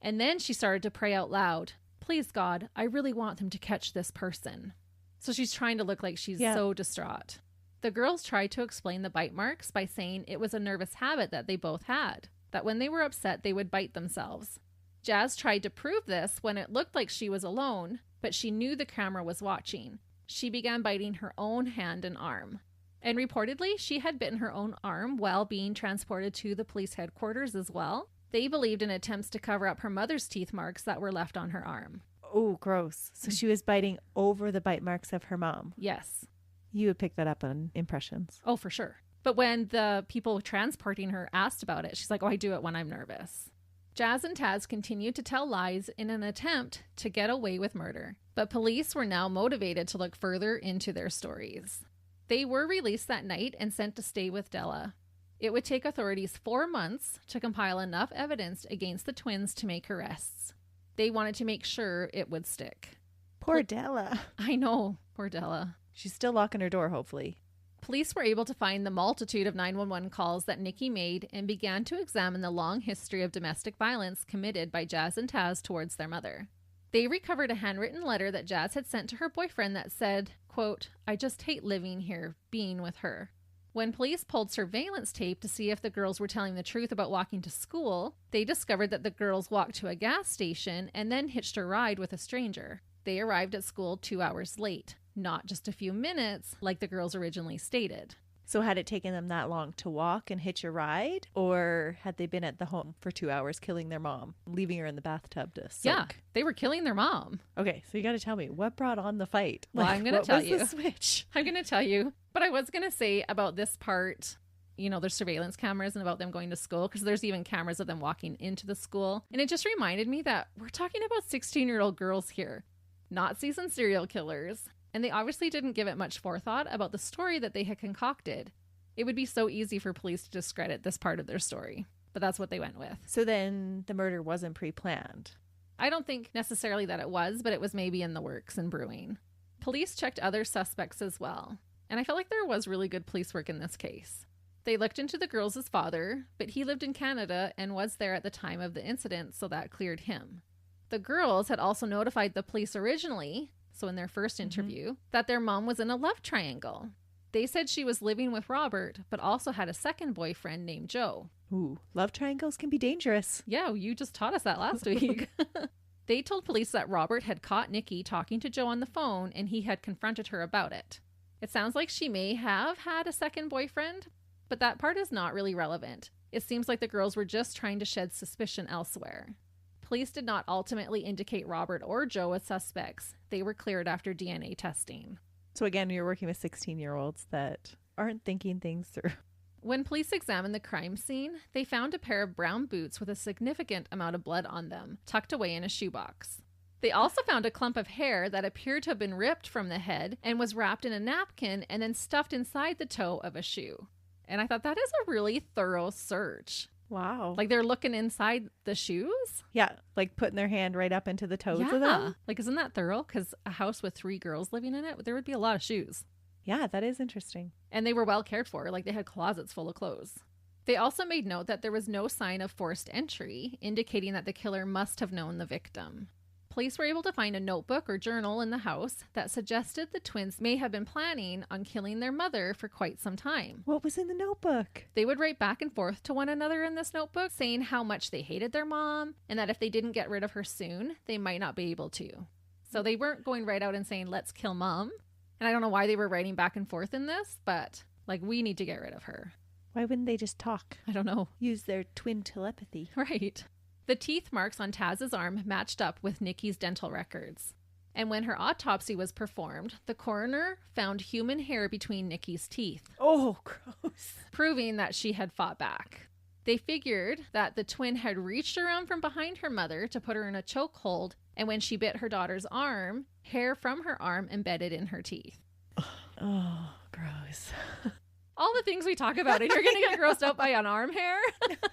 And then she started to pray out loud, "Please, God, I really want them to catch this person." So she's trying to look like she's so distraught. The girls tried to explain the bite marks by saying it was a nervous habit that they both had, that when they were upset, they would bite themselves. Jazz tried to prove this when it looked like she was alone, but she knew the camera was watching. She began biting her own hand and arm. And reportedly, she had bitten her own arm while being transported to the police headquarters as well. They believed in attempts to cover up her mother's teeth marks that were left on her arm. Oh, gross. So she was biting over the bite marks of her mom. Yes. You would pick that up on impressions. Oh, for sure. But when the people transporting her asked about it, she's like, "Oh, I do it when I'm nervous." Jazz and Taz continued to tell lies in an attempt to get away with murder. But police were now motivated to look further into their stories. They were released that night and sent to stay with Della. It would take authorities 4 months to compile enough evidence against the twins to make arrests. They wanted to make sure it would stick. Poor Della. I know, poor Della. She's still locking her door, hopefully. Police were able to find the multitude of 911 calls that Nikki made and began to examine the long history of domestic violence committed by Jazz and Taz towards their mother. They recovered a handwritten letter that Jazz had sent to her boyfriend that said, quote, "I just hate living here, being with her." When police pulled surveillance tape to see if the girls were telling the truth about walking to school, they discovered that the girls walked to a gas station and then hitched a ride with a stranger. They arrived at school 2 hours late, not just a few minutes like the girls originally stated. So had it taken them that long to walk and hitch a ride? Or had they been at the home for 2 hours killing their mom, leaving her in the bathtub to soak? Yeah, they were killing their mom. Okay, so you got to tell me, what brought on the fight? Well, I'm going to tell you. What was the switch? I'm going to tell you. But I was going to say about this part, there's surveillance cameras and about them going to school, because there's even cameras of them walking into the school. And it just reminded me that we're talking about 16-year-old girls here, not seasoned serial killers. And they obviously didn't give it much forethought about the story that they had concocted. It would be so easy for police to discredit this part of their story, but that's what they went with. So then the murder wasn't pre-planned. I don't think necessarily that it was, but it was maybe in the works and brewing. Police checked other suspects as well, and I felt like there was really good police work in this case. They looked into the girls' father, but he lived in Canada and was there at the time of the incident, so that cleared him. The girls had also notified the police originally, so in their first interview, that their mom was in a love triangle. They said she was living with Robert, but also had a second boyfriend named Joe. Ooh, love triangles can be dangerous. Yeah, you just taught us that last week. They told police that Robert had caught Nikki talking to Joe on the phone and he had confronted her about it. It sounds like she may have had a second boyfriend, but that part is not really relevant. It seems like the girls were just trying to shed suspicion elsewhere. Police did not ultimately indicate Robert or Joe as suspects. They were cleared after DNA testing. So again, you're working with 16-year-olds that aren't thinking things through. When police examined the crime scene, they found a pair of brown boots with a significant amount of blood on them, tucked away in a shoebox. They also found a clump of hair that appeared to have been ripped from the head and was wrapped in a napkin and then stuffed inside the toe of a shoe. And I thought that is a really thorough search. Wow. Like they're looking inside the shoes? Yeah, like putting their hand right up into the toes of them. Like, isn't that thorough? Because a house with 3 girls living in it, there would be a lot of shoes. Yeah, that is interesting. And they were well cared for. Like they had closets full of clothes. They also made note that there was no sign of forced entry, indicating that the killer must have known the victim. Police were able to find a notebook or journal in the house that suggested the twins may have been planning on killing their mother for quite some time. What was in the notebook? They would write back and forth to one another in this notebook, saying how much they hated their mom and that if they didn't get rid of her soon, they might not be able to. So they weren't going right out and saying, let's kill mom. And I don't know why they were writing back and forth in this, but like, we need to get rid of her. Why wouldn't they just talk? I don't know. Use their twin telepathy. Right. The teeth marks on Taz's arm matched up with Nikki's dental records. And when her autopsy was performed, the coroner found human hair between Nikki's teeth. Oh, gross. Proving that she had fought back. They figured that the twin had reached around from behind her mother to put her in a chokehold, and when she bit her daughter's arm, hair from her arm embedded in her teeth. Oh, gross. All the things we talk about, and you're going to get grossed out by an arm hair?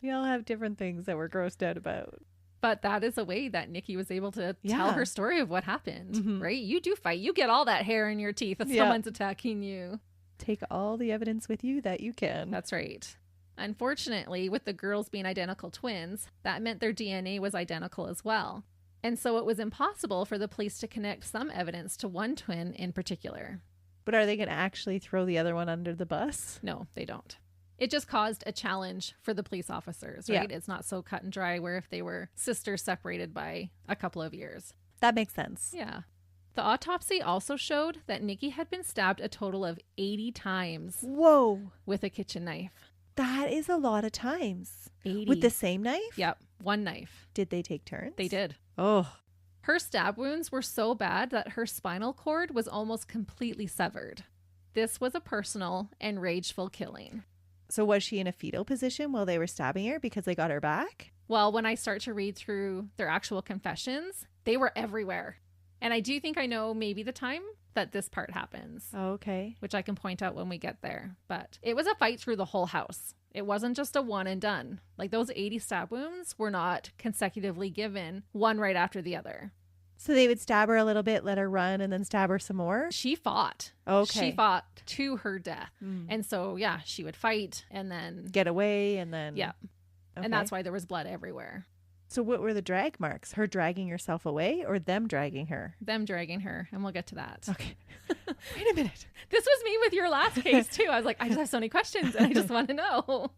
We all have different things that we're grossed out about. But that is a way that Nikki was able to tell her story of what happened, right? You do fight. You get all that hair in your teeth if someone's attacking you. Take all the evidence with you that you can. That's right. Unfortunately, with the girls being identical twins, that meant their DNA was identical as well. And so it was impossible for the police to connect some evidence to one twin in particular. But are they going to actually throw the other one under the bus? No, they don't. It just caused a challenge for the police officers, right? Yeah. It's not so cut and dry where if they were sisters separated by a couple of years. That makes sense. Yeah. The autopsy also showed that Nikki had been stabbed a total of 80 times. Whoa. With a kitchen knife. That is a lot of times. 80. With the same knife? Yep. One knife. Did they take turns? They did. Oh. Her stab wounds were so bad that her spinal cord was almost completely severed. This was a personal and rageful killing. So was she in a fetal position while they were stabbing her because they got her back? Well, when I start to read through their actual confessions, they were everywhere. And I do think I know maybe the time that this part happens, Oh, okay. which I can point out when we get there. But it was a fight through the whole house. It wasn't just a one and done. Like those 80 stab wounds were not consecutively given, one right after the other. So they would stab her a little bit, let her run, and then stab her some more? She fought. Okay. She fought to her death. Mm. And so, yeah, she would fight and then... Get away and then... Yeah. Okay. And that's why there was blood everywhere. So what were the drag marks? Her dragging herself away or them dragging her? Them dragging her. And we'll get to that. Okay. Wait a minute. This was me with your last case, too. I was like, I just have so many questions and I just want to know.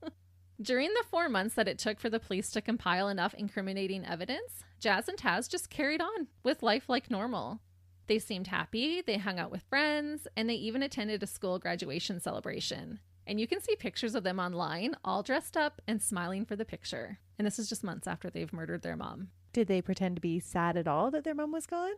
During the 4 months that it took for the police to compile enough incriminating evidence, Jazz and Taz just carried on with life like normal. They seemed happy, they hung out with friends, and they even attended a school graduation celebration. And you can see pictures of them online, all dressed up and smiling for the picture. And this is just months after they've murdered their mom. Did they pretend to be sad at all that their mom was gone?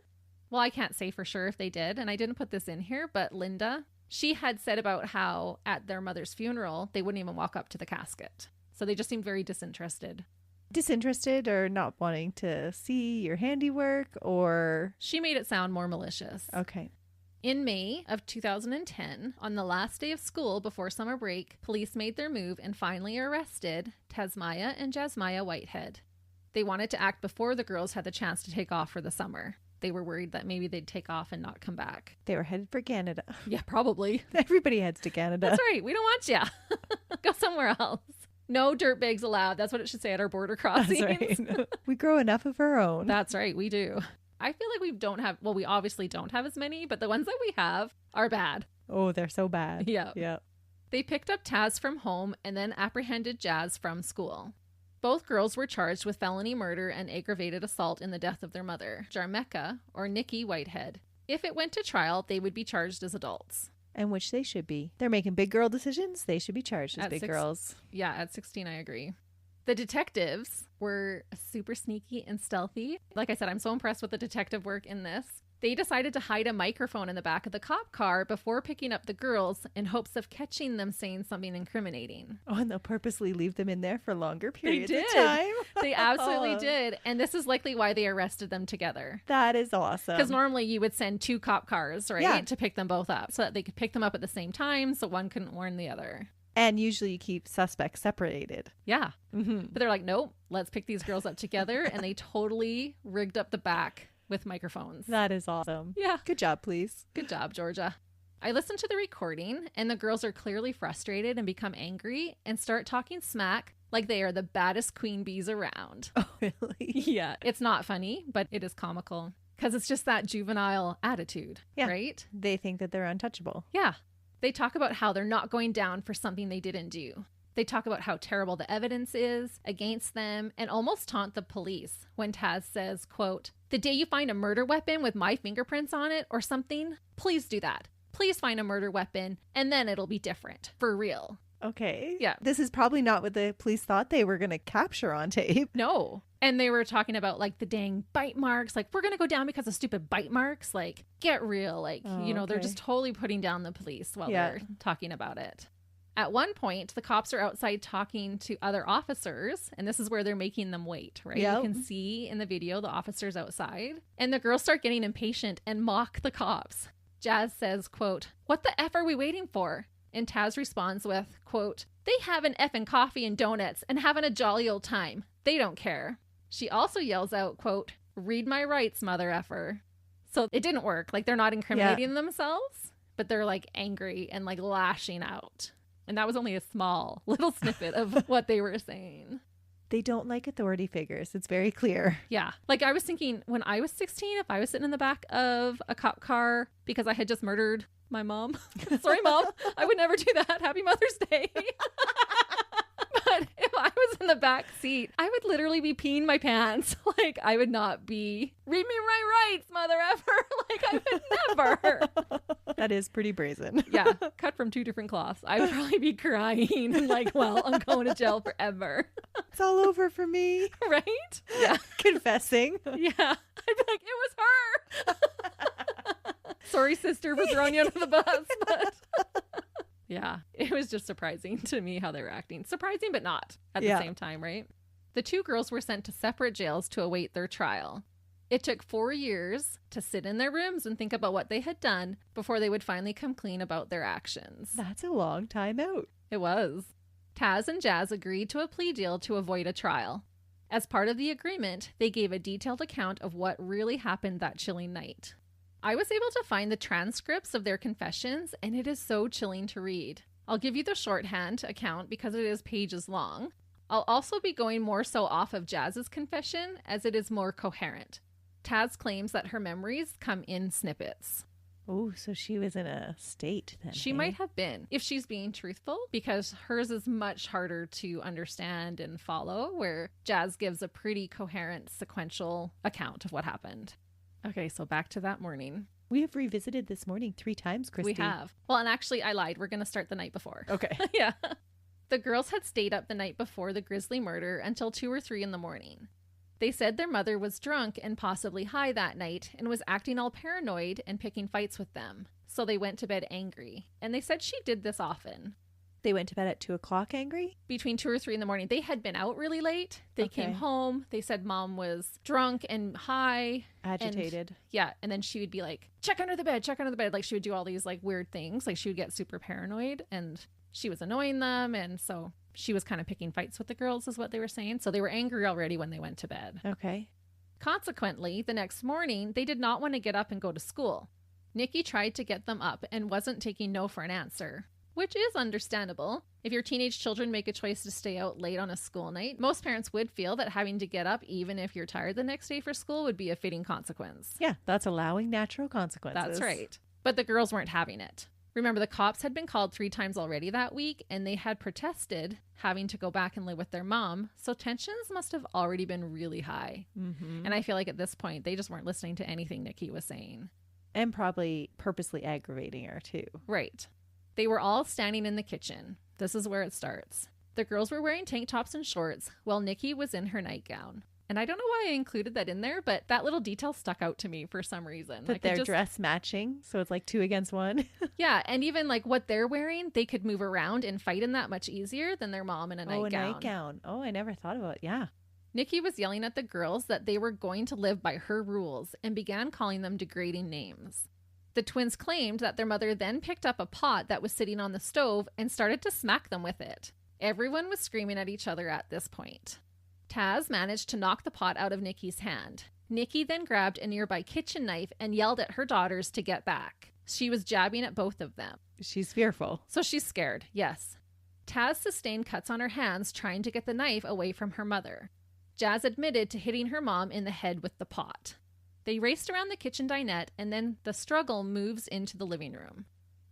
Well, I can't say for sure if they did, and I didn't put this in here, but Linda, she had said about how at their mother's funeral, they wouldn't even walk up to the casket. So they just seemed very disinterested. Disinterested or not wanting to see your handiwork or... She made it sound more malicious. Okay. In May of 2010, on the last day of school before summer break, police made their move and finally arrested Tasmiyah and Jasmiyah Whitehead. They wanted to act before the girls had the chance to take off for the summer. They were worried that maybe they'd take off and not come back. They were headed for Canada. Yeah, probably. Everybody heads to Canada. That's right. We don't want you. Go somewhere else. No dirt bags allowed. That's what it should say at our border crossings. That's right. We grow enough of our own. That's right. We do. I feel like we obviously don't have as many, but the ones that we have are bad. Oh, they're so bad. Yeah. Yeah. They picked up Taz from home and then apprehended Jazz from school. Both girls were charged with felony murder and aggravated assault in the death of their mother, Jarmecca or Nikki Whitehead. If it went to trial, they would be charged as adults. And which they should be. They're making big girl decisions. They should be charged as big girls. Yeah, at 16, I agree. The detectives were super sneaky and stealthy. Like I said, I'm so impressed with the detective work in this. They decided to hide a microphone in the back of the cop car before picking up the girls in hopes of catching them saying something incriminating. Oh, and they'll purposely leave them in there for longer periods They of did. time. They absolutely did. And this is likely why they arrested them together. That is awesome. Because normally you would send 2 cop cars, right? Yeah. To pick them both up so that they could pick them up at the same time so one couldn't warn the other. And usually you keep suspects separated. Yeah. Mm-hmm. But they're like, nope, let's pick these girls up together. And they totally rigged up the back with microphones. That is awesome. Yeah. Good job, please. Good job, Georgia. I listened to the recording and the girls are clearly frustrated and become angry and start talking smack like they are the baddest queen bees around. Oh, really? Yeah. It's not funny, but it is comical because it's just that juvenile attitude, Yeah. right? They think that they're untouchable. Yeah. They talk about how they're not going down for something they didn't do. They talk about how terrible the evidence is against them and almost taunt the police when Taz says, quote, "The day you find a murder weapon with my fingerprints on it or something, please do that. Please find a murder weapon and then it'll be different. For real." Okay. Yeah. This is probably not what the police thought they were going to capture on tape. No. And they were talking about like the dang bite marks. Like, we're going to go down because of stupid bite marks. Like, get real. Like, Oh, they're okay. just totally putting down the police while Yeah. they're talking about it. At one point, the cops are outside talking to other officers, and this is where they're making them wait, right? Yep. You can see in the video the officers outside, and the girls start getting impatient and mock the cops. Jazz says, quote, "What the F are we waiting for?" And Taz responds with, quote, "They have an effing coffee and donuts and having a jolly old time. They don't care." She also yells out, quote, "Read my rights, mother effer." So it didn't work. Like, they're not incriminating themselves, but they're like angry and like lashing out. And that was only a small little snippet of what they were saying. They don't like authority figures. It's very clear. Yeah. Like, I was thinking when I was 16, if I was sitting in the back of a cop car because I had just murdered my mom. Sorry, Mom. I would never do that. Happy Mother's Day. But if I was in the back seat, I would literally be peeing my pants. Like, I would not be, "Read me my rights, mother effer." Like, I would never. That is pretty brazen. Yeah, cut from 2 different cloths. I would probably be crying and like, well, I'm going to jail forever. It's all over for me. Right? Yeah. Confessing. Yeah. I'd be like, "It was her." Sorry, sister, for throwing you under the bus. But yeah, it was just surprising to me how they were acting. Surprising, but not at the Yeah. same time, right? The 2 girls were sent to separate jails to await their trial. It took 4 years to sit in their rooms and think about what they had done before they would finally come clean about their actions. That's a long time out. It was. Taz and Jazz agreed to a plea deal to avoid a trial. As part of the agreement, they gave a detailed account of what really happened that chilling night. I was able to find the transcripts of their confessions, and it is so chilling to read. I'll give you the shorthand account because it is pages long. I'll also be going more so off of Jazz's confession as it is more coherent. Taz claims that her memories come in snippets. Oh, so she was in a state then. She might have been, if she's being truthful, because hers is much harder to understand and follow, where Jazz gives a pretty coherent, sequential account of what happened. Okay, so back to that morning. We have revisited this morning 3 times, Christy. We have. Well, and actually, I lied. We're going to start the night before. Okay. Yeah. The girls had stayed up the night before the grisly murder until 2 or 3 in the morning. They said their mother was drunk and possibly high that night and was acting all paranoid and picking fights with them. So they went to bed angry. And they said she did this often. They went to bed at 2 o'clock angry? Between 2 or 3 in the morning. They had been out really late. They came home. They said mom was drunk and high. Agitated. And then she would be like, check under the bed. Like she would do all these like weird things. Like she would get super paranoid and she was annoying them. And so she was kind of picking fights with the girls is what they were saying. So they were angry already when they went to bed. Okay. Consequently, the next morning, they did not want to get up and go to school. Nikki tried to get them up and wasn't taking no for an answer, which is understandable. If your teenage children make a choice to stay out late on a school night, most parents would feel that having to get up even if you're tired the next day for school would be a fitting consequence. Yeah, that's allowing natural consequences. That's right. But the girls weren't having it. Remember, the cops had been called 3 times already that week, and they had protested having to go back and live with their mom, so tensions must have already been really high. Mm-hmm. And I feel like at this point, they just weren't listening to anything Nikki was saying. And probably purposely aggravating her, too. Right. They were all standing in the kitchen. This is where it starts. The girls were wearing tank tops and shorts, while Nikki was in her nightgown. And I don't know why I included that in there, but that little detail stuck out to me for some reason. That they're dress matching, so it's like 2 against 1. Yeah, and even like what they're wearing, they could move around and fight in that much easier than their mom in a nightgown. Oh, a nightgown. Oh, I never thought about it. Yeah. Nikki was yelling at the girls that they were going to live by her rules and began calling them degrading names. The twins claimed that their mother then picked up a pot that was sitting on the stove and started to smack them with it. Everyone was screaming at each other at this point. Taz managed to knock the pot out of Nikki's hand. Nikki then grabbed a nearby kitchen knife and yelled at her daughters to get back. She was jabbing at both of them. She's fearful. So she's scared, yes. Taz sustained cuts on her hands trying to get the knife away from her mother. Jazz admitted to hitting her mom in the head with the pot. They raced around the kitchen dinette and then the struggle moves into the living room.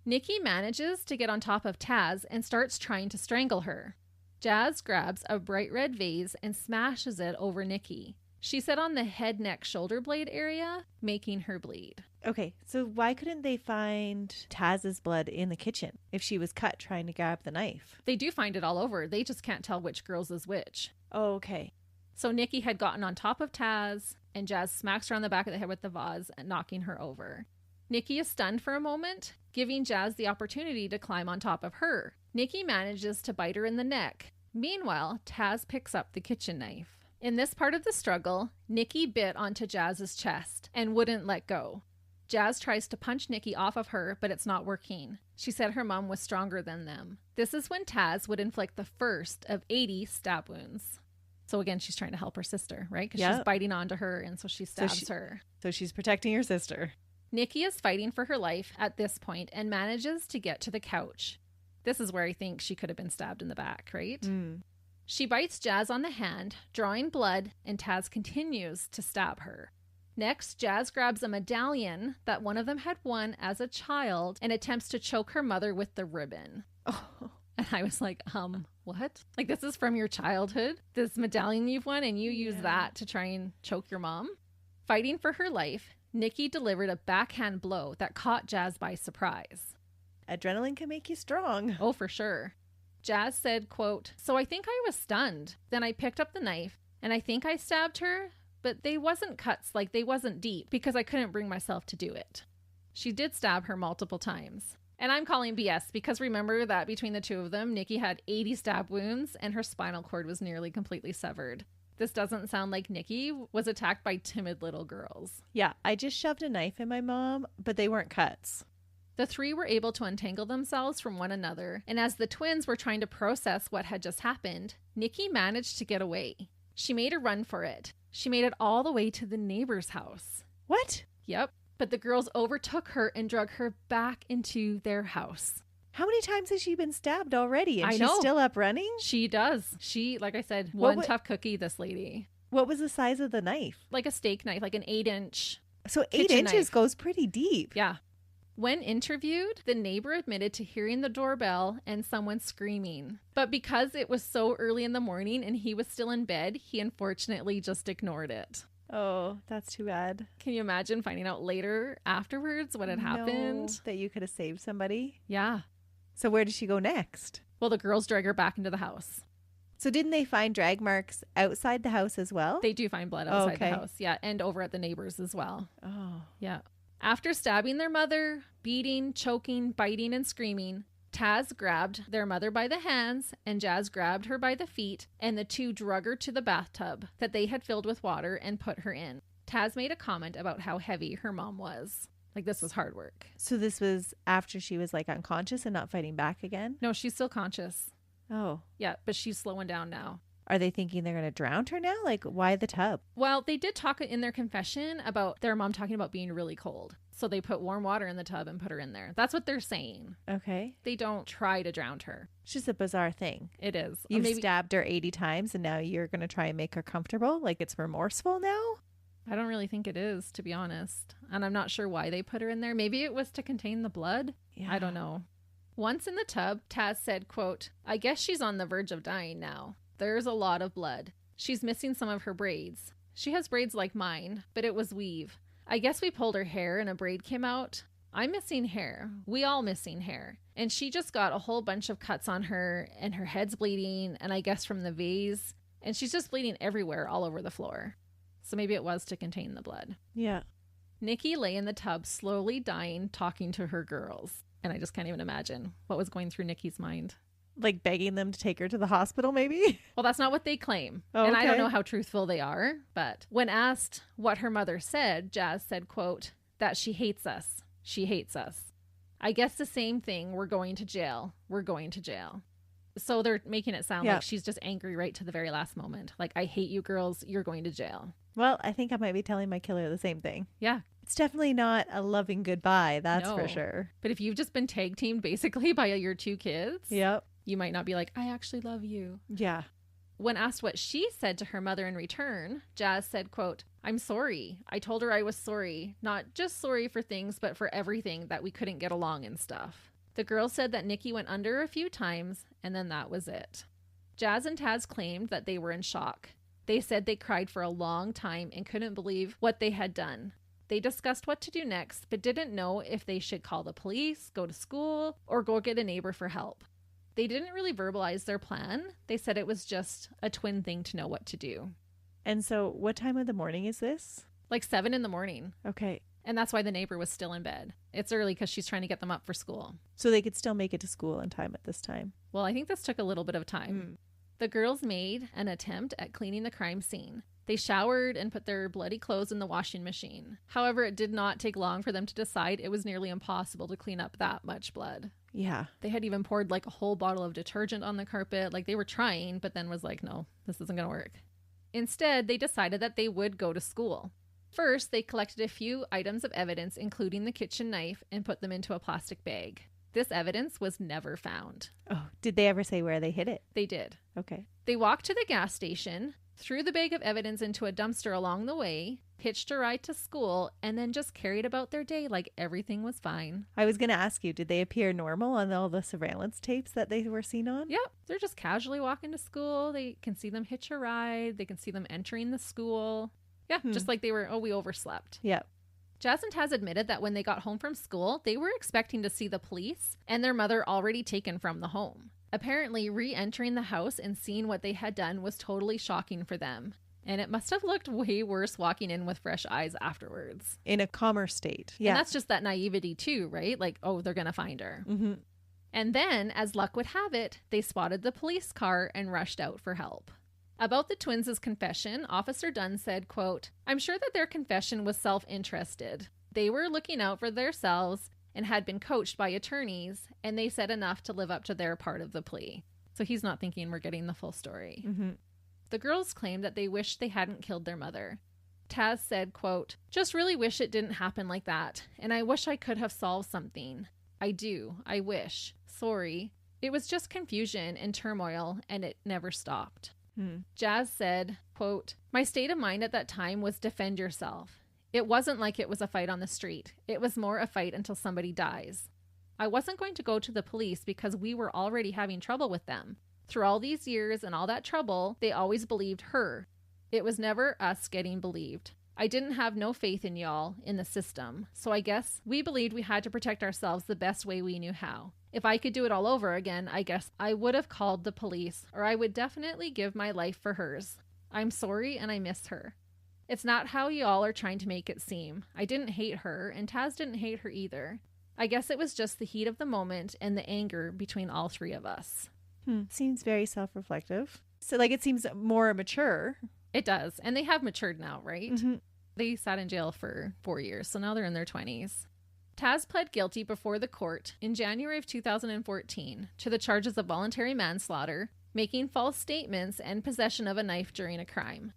Nikki manages to get on top of Taz and starts trying to strangle her. Jazz grabs a bright red vase and smashes it over Nikki. She said on the head, neck, shoulder blade area, making her bleed. Okay, so why couldn't they find Taz's blood in the kitchen if she was cut trying to grab the knife? They do find it all over. They just can't tell which girl's is which. Oh, okay. So Nikki had gotten on top of Taz, and Jazz smacks her on the back of the head with the vase, knocking her over. Nikki is stunned for a moment, giving Jazz the opportunity to climb on top of her. Nikki manages to bite her in the neck. Meanwhile, Taz picks up the kitchen knife. In this part of the struggle, Nikki bit onto Jazz's chest and wouldn't let go. Jazz tries to punch Nikki off of her, but it's not working. She said her mom was stronger than them. This is when Taz would inflict the first of 80 stab wounds. So again, she's trying to help her sister, right? Because she's biting onto her, and so she stabs her. So she's protecting her sister. Nikki is fighting for her life at this point and manages to get to the couch. This is where I think she could have been stabbed in the back, right? Mm. She bites Jazz on the hand, drawing blood, and Taz continues to stab her. Next, Jazz grabs a medallion that one of them had won as a child and attempts to choke her mother with the ribbon. Oh. And I was like, what? Like, this is from your childhood? This medallion you've won, and you use that to try and choke your mom? Fighting for her life, Nikki delivered a backhand blow that caught Jazz by surprise. Adrenaline can make you strong. Oh, for sure. Jazz said, quote, "So I think I was stunned. Then I picked up the knife, and I think I stabbed her, but they wasn't cuts, like they wasn't deep, because I couldn't bring myself to do it." She did stab her multiple times. And I'm calling BS because remember that between the two of them, Nikki had 80 stab wounds and her spinal cord was nearly completely severed. This doesn't sound like Nikki was attacked by timid little girls. Yeah, I just shoved a knife in my mom, but they weren't cuts. The three were able to untangle themselves from one another, and as the twins were trying to process what had just happened, Nikki managed to get away. She made a run for it. She made it all the way to the neighbor's house. What? Yep, but the girls overtook her and drug her back into their house. How many times has she been stabbed already? And I she's know. still up running? She does. She, like I said, What one tough cookie, this lady. What was the size of the knife? Like a steak knife, like an 8-inch. So 8 kitchen inches knife. goes pretty deep. Yeah. When interviewed, the neighbor admitted to hearing the doorbell and someone screaming. But because it was so early in the morning and he was still in bed, he unfortunately just ignored it. Oh, that's too bad. Can you imagine finding out later afterwards what had happened? No, that you could have saved somebody. Yeah. So where did she go next? Well, the girls drag her back into the house. So didn't they find drag marks outside the house as well? They do find blood outside okay. the house. Yeah. And over at the neighbors as well. Oh. Yeah. After stabbing their mother, beating, choking, biting, and screaming, Taz grabbed their mother by the hands and Jazz grabbed her by the feet, and the two drug her to the bathtub that they had filled with water and put her in. Taz made a comment about how heavy her mom was. Like, this was hard work. So this was after she was like unconscious and not fighting back again? No, she's still conscious. Oh. Yeah, but she's slowing down now. Are they thinking they're going to drown her now? Like, why the tub? Well, they did talk in their confession about their mom talking about being really cold. So they put warm water in the tub and put her in there. That's what they're saying. Okay. They don't try to drown her. It's just a bizarre thing. It is. You've stabbed her 80 times and now you're going to try and make her comfortable? Like it's remorseful now? I don't really think it is, to be honest. And I'm not sure why they put her in there. Maybe it was to contain the blood. Yeah. I don't know. Once in the tub, Taz said, quote, "I guess she's on the verge of dying now. There's a lot of blood. She's missing some of her braids. She has braids like mine, but it was weave. I guess we pulled her hair and a braid came out. I'm missing hair. We all missing hair. And she just got a whole bunch of cuts on her and her head's bleeding, and I guess from the vase. And she's just bleeding everywhere all over the floor." So maybe it was to contain the blood. Yeah. Nikki lay in the tub, slowly dying, talking to her girls. And I just can't even imagine what was going through Nikki's mind. Like begging them to take her to the hospital, maybe? Well, that's not what they claim. Oh, and I don't okay. know how truthful they are. But when asked what her mother said, Jazz said, quote, that she hates us. She hates us. I guess the same thing. We're going to jail. We're going to jail. So they're making it sound like she's just angry right to the very last moment. Like, I hate you girls. You're going to jail. Well, I think I might be telling my killer the same thing. Yeah. It's definitely not a loving goodbye, that's No. for sure. But if you've just been tag teamed basically by your two kids, Yep. you might not be like, I actually love you. Yeah. When asked what she said to her mother in return, Jazz said, quote, I'm sorry. I told her I was sorry. Not just sorry for things, but for everything, that we couldn't get along and stuff. The girl said that Nikki went under a few times, and then that was it. Jazz and Taz claimed that they were in shock. They said they cried for a long time and couldn't believe what they had done. They discussed what to do next, but didn't know if they should call the police, go to school, or go get a neighbor for help. They didn't really verbalize their plan. They said it was just a twin thing to know what to do. And so what time of the morning is this? Like 7 a.m. Okay. And that's why the neighbor was still in bed. It's early because she's trying to get them up for school. So they could still make it to school in time at this time. Well, I think this took a little bit of time. The girls made an attempt at cleaning the crime scene. They showered and put their bloody clothes in the washing machine. However, it did not take long for them to decide it was nearly impossible to clean up that much blood. Yeah. They had even poured like a whole bottle of detergent on the carpet. Like they were trying, but then was like, no, this isn't going to work. Instead, they decided that they would go to school. First, they collected a few items of evidence, including the kitchen knife, and put them into a plastic bag. This evidence was never found. Oh, did they ever say where they hid it? They did. Okay. They walked to the gas station, threw the bag of evidence into a dumpster along the way, hitched a ride to school, and then just carried about their day like everything was fine. I was going to ask you, did they appear normal on all the surveillance tapes that they were seen on? Yep. They're just casually walking to school. They can see them hitch a ride. They can see them entering the school. Yeah, just like they were, we overslept. Yep. Jazz and Taz admitted that when they got home from school, they were expecting to see the police and their mother already taken from the home. Apparently, re-entering the house and seeing what they had done was totally shocking for them. And it must have looked way worse walking in with fresh eyes afterwards. In a calmer state. Yeah. And that's just that naivety too, right? Like, oh, they're going to find her. Mm-hmm. And then, as luck would have it, they spotted the police car and rushed out for help. About the twins' confession, Officer Dunn said, quote, "I'm sure that their confession was self-interested. They were looking out for themselves and had been coached by attorneys, and they said enough to live up to their part of the plea." So he's not thinking we're getting the full story. Mm-hmm. The girls claimed that they wished they hadn't killed their mother. Taz said, quote, "Just really wish it didn't happen like that, and I wish I could have solved something. I do. I wish. Sorry. It was just confusion and turmoil, and it never stopped." Jazz said, quote, "My state of mind at that time was defend yourself. It wasn't like it was a fight on the street. It was more a fight until somebody dies. I wasn't going to go to the police because we were already having trouble with them. Through all these years and all that trouble, they always believed her. It was never us getting believed. I didn't have no faith in y'all, in the system. So I guess we believed we had to protect ourselves the best way we knew how. If I could do it all over again, I guess I would have called the police, or I would definitely give my life for hers. I'm sorry and I miss her. It's not how y'all are trying to make it seem. I didn't hate her, and Taz didn't hate her either. I guess it was just the heat of the moment and the anger between all three of us." Seems very self-reflective. So like it seems more mature. It does. And they have matured now, right? Mm-hmm. They sat in jail for 4 years, so now they're in their 20s. Taz pled guilty before the court in January of 2014 to the charges of voluntary manslaughter, making false statements, and possession of a knife during a crime.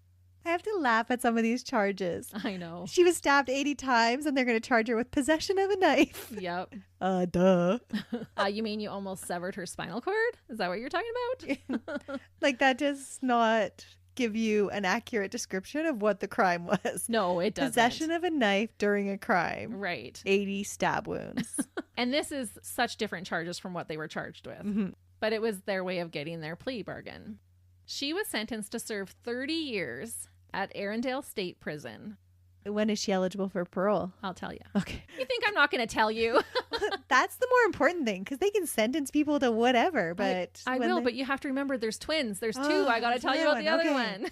I have to laugh at some of these charges. I know. She was stabbed 80 times and they're going to charge her with possession of a knife. Yep. Duh. You mean you almost severed her spinal cord? Is that what you're talking about? Like that does not give you an accurate description of what the crime was. No, it doesn't. Possession of a knife during a crime. Right. 80 stab wounds. And this is such different charges from what they were charged with. Mm-hmm. But it was their way of getting their plea bargain. She was sentenced to serve 30 years at Arundel State Prison. When is she eligible for parole? I'll tell you. Okay. You think I'm not going to tell you? That's the more important thing, because they can sentence people to whatever, but... I will, but you have to remember there's twins. There's two. I got to tell you about the other one.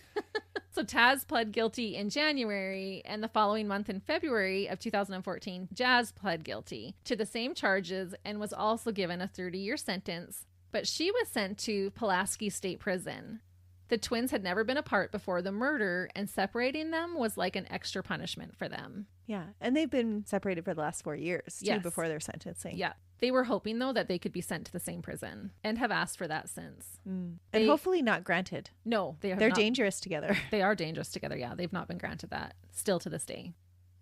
So Taz pled guilty in January, and the following month in February of 2014, Jazz pled guilty to the same charges and was also given a 30-year sentence, but she was sent to Pulaski State Prison. The twins had never been apart before the murder, and separating them was like an extra punishment for them. Yeah, and they've been separated for the last 4 years, too, Yes. before their sentencing. Yeah. They were hoping, though, that they could be sent to the same prison, and have asked for that since. And hopefully not granted. No, they're dangerous together. They are dangerous together, yeah. They've not been granted that, still to this day.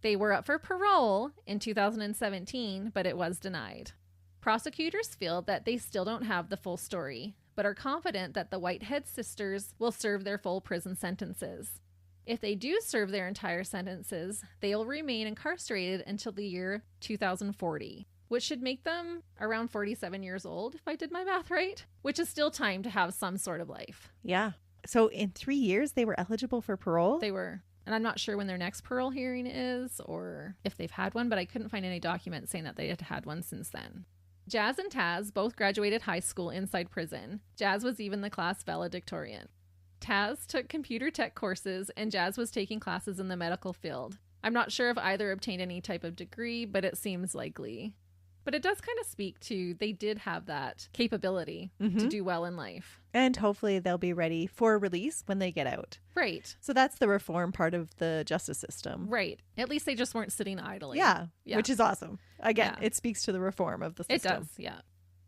They were up for parole in 2017, but it was denied. Prosecutors feel that they still don't have the full story, but are confident that the Whitehead sisters will serve their full prison sentences. If they do serve their entire sentences, they'll remain incarcerated until the year 2040, which should make them around 47 years old, if I did my math right, which is still time to have some sort of life. Yeah. So in 3 years, they were eligible for parole? They were. And I'm not sure when their next parole hearing is or if they've had one, but I couldn't find any documents saying that they had had one since then. Jazz and Taz both graduated high school inside prison. Jazz was even the class valedictorian. Taz took computer tech courses, and Jazz was taking classes in the medical field. I'm not sure if either obtained any type of degree, but it seems likely. But it does kind of speak to they did have that capability to do well in life. And hopefully they'll be ready for release when they get out. Right. So that's the reform part of the justice system. Right. At least they just weren't sitting idly. Yeah. Which is awesome. Again, Yeah. It speaks to the reform of the system. It does, yeah.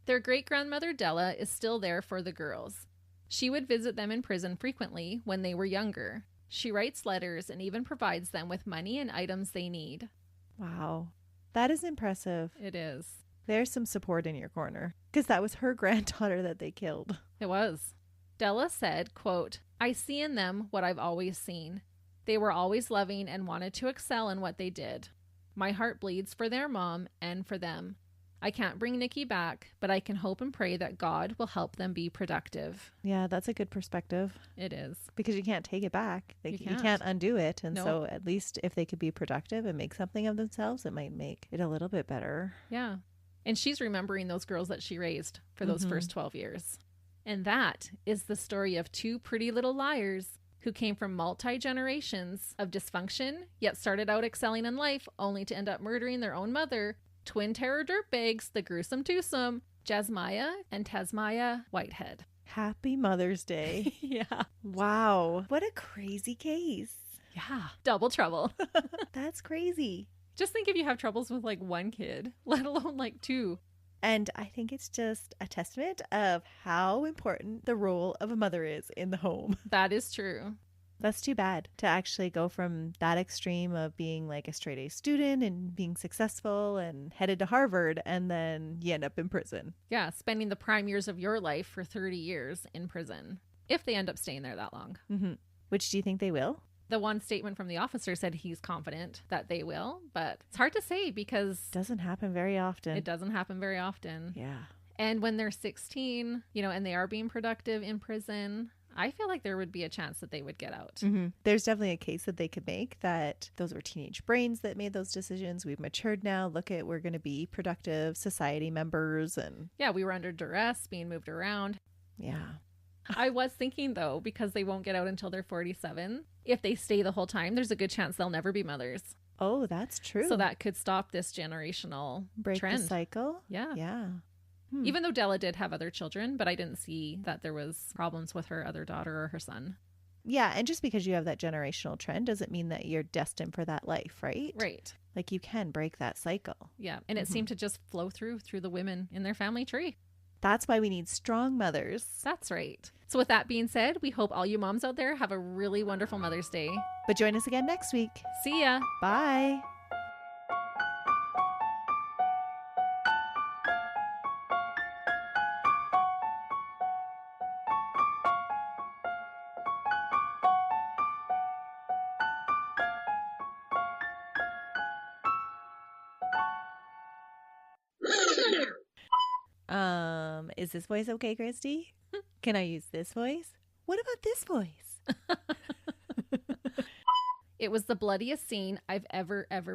Their great-grandmother Della is still there for the girls. She would visit them in prison frequently when they were younger. She writes letters and even provides them with money and items they need. Wow. That is impressive. It is. There's some support in your corner. Because that was her granddaughter that they killed. It was. Della said, quote, "I see in them what I've always seen. They were always loving and wanted to excel in what they did. My heart bleeds for their mom and for them. I can't bring Nikki back, but I can hope and pray that God will help them be productive." Yeah, that's a good perspective. It is. Because you can't take it back. You can't. can't undo it. And No. so at least if they could be productive and make something of themselves, it might make it a little bit better. Yeah. And she's remembering those girls that she raised for those first 12 years. And that is the story of two pretty little liars who came from multi-generations of dysfunction, yet started out excelling in life, only to end up murdering their own mother. Twin terror dirtbags, the gruesome twosome, Jasmiyah and Tasmiyah Whitehead. Happy Mother's Day. Yeah. Wow. What a crazy case. Yeah. Double trouble. That's crazy. Just think if you have troubles with like one kid, let alone like two. And I think it's just a testament of how important the role of a mother is in the home. That is true. That's too bad to actually go from that extreme of being like a straight A student and being successful and headed to Harvard, and then you end up in prison. Yeah. Spending the prime years of your life for 30 years in prison, if they end up staying there that long. Mm-hmm. Which do you think they will? The one statement from the officer said he's confident that they will, but it's hard to say because Doesn't happen very often. it doesn't happen very often. Yeah. And when they're 16, and they are being productive in prison, I feel like there would be a chance that they would get out. Mm-hmm. There's definitely a case that they could make that those were teenage brains that made those decisions. We've matured now. Look at, we're going to be productive society members. And yeah, we were under duress, being moved around. yeah. I was thinking, though, because they won't get out until they're 47, if they stay the whole time, there's a good chance they'll never be mothers. Oh, that's true. So that could stop this generational break trend. the cycle. Yeah. Yeah. Even though Della did have other children, but I didn't see that there was problems with her other daughter or her son. Yeah. And just because you have that generational trend doesn't mean that you're destined for that life, right? Right. Like you can break that cycle. Yeah. And it seemed to just flow through the women in their family tree. That's why we need strong mothers. That's right. So with that being said, we hope all you moms out there have a really wonderful Mother's Day. But join us again next week. See ya. Bye. Is this voice okay, Christy? Can I use this voice? What about this voice? It was the bloodiest scene I've ever I had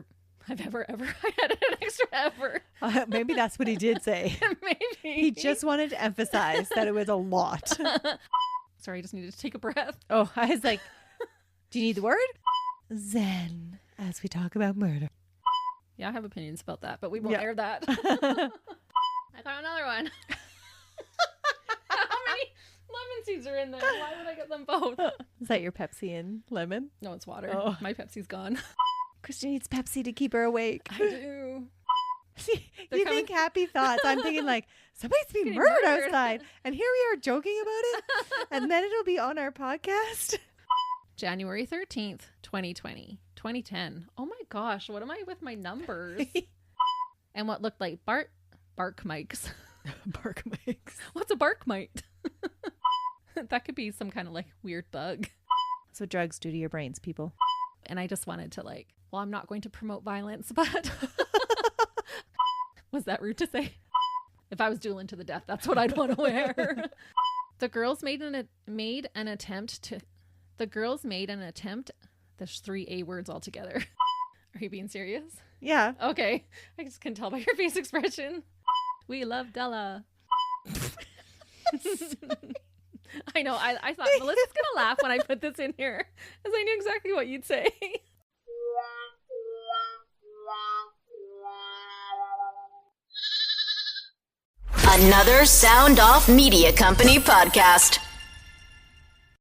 an extra ever. Maybe that's what he did say. Maybe. He just wanted to emphasize that it was a lot. Sorry, I just needed to take a breath. Oh, I was like, do you need the word? Zen, as we talk about murder. Yeah, I have opinions about that, but we won't air that. I found another one. How many lemon seeds are in there? Why would I get them both? Is that your Pepsi and lemon? No, it's water. Oh. My Pepsi's gone. Christy needs Pepsi to keep her awake. I do. See, They're you coming- think happy thoughts. I'm thinking like, somebody's being Getting murdered murdered. outside. And here we are joking about it. And then it'll be on our podcast. January 13th, 2020. 2010. Oh my gosh, what am I with my numbers? And what looked like bark mics. Bark mics. What's a bark mite? That could be some kind of like weird bug. So drugs do to your brains, people. And I just wanted to I'm not going to promote violence, but was that rude to say? If I was dueling to the death, that's what I'd want to wear. The girls made an attempt. There's 3 A words altogether. Are you being serious? Yeah. Okay. I just can tell by your face expression. We love Della. I know. I thought Melissa's going to laugh when I put this in here, because I knew exactly what you'd say. Another Sound Off Media Company podcast.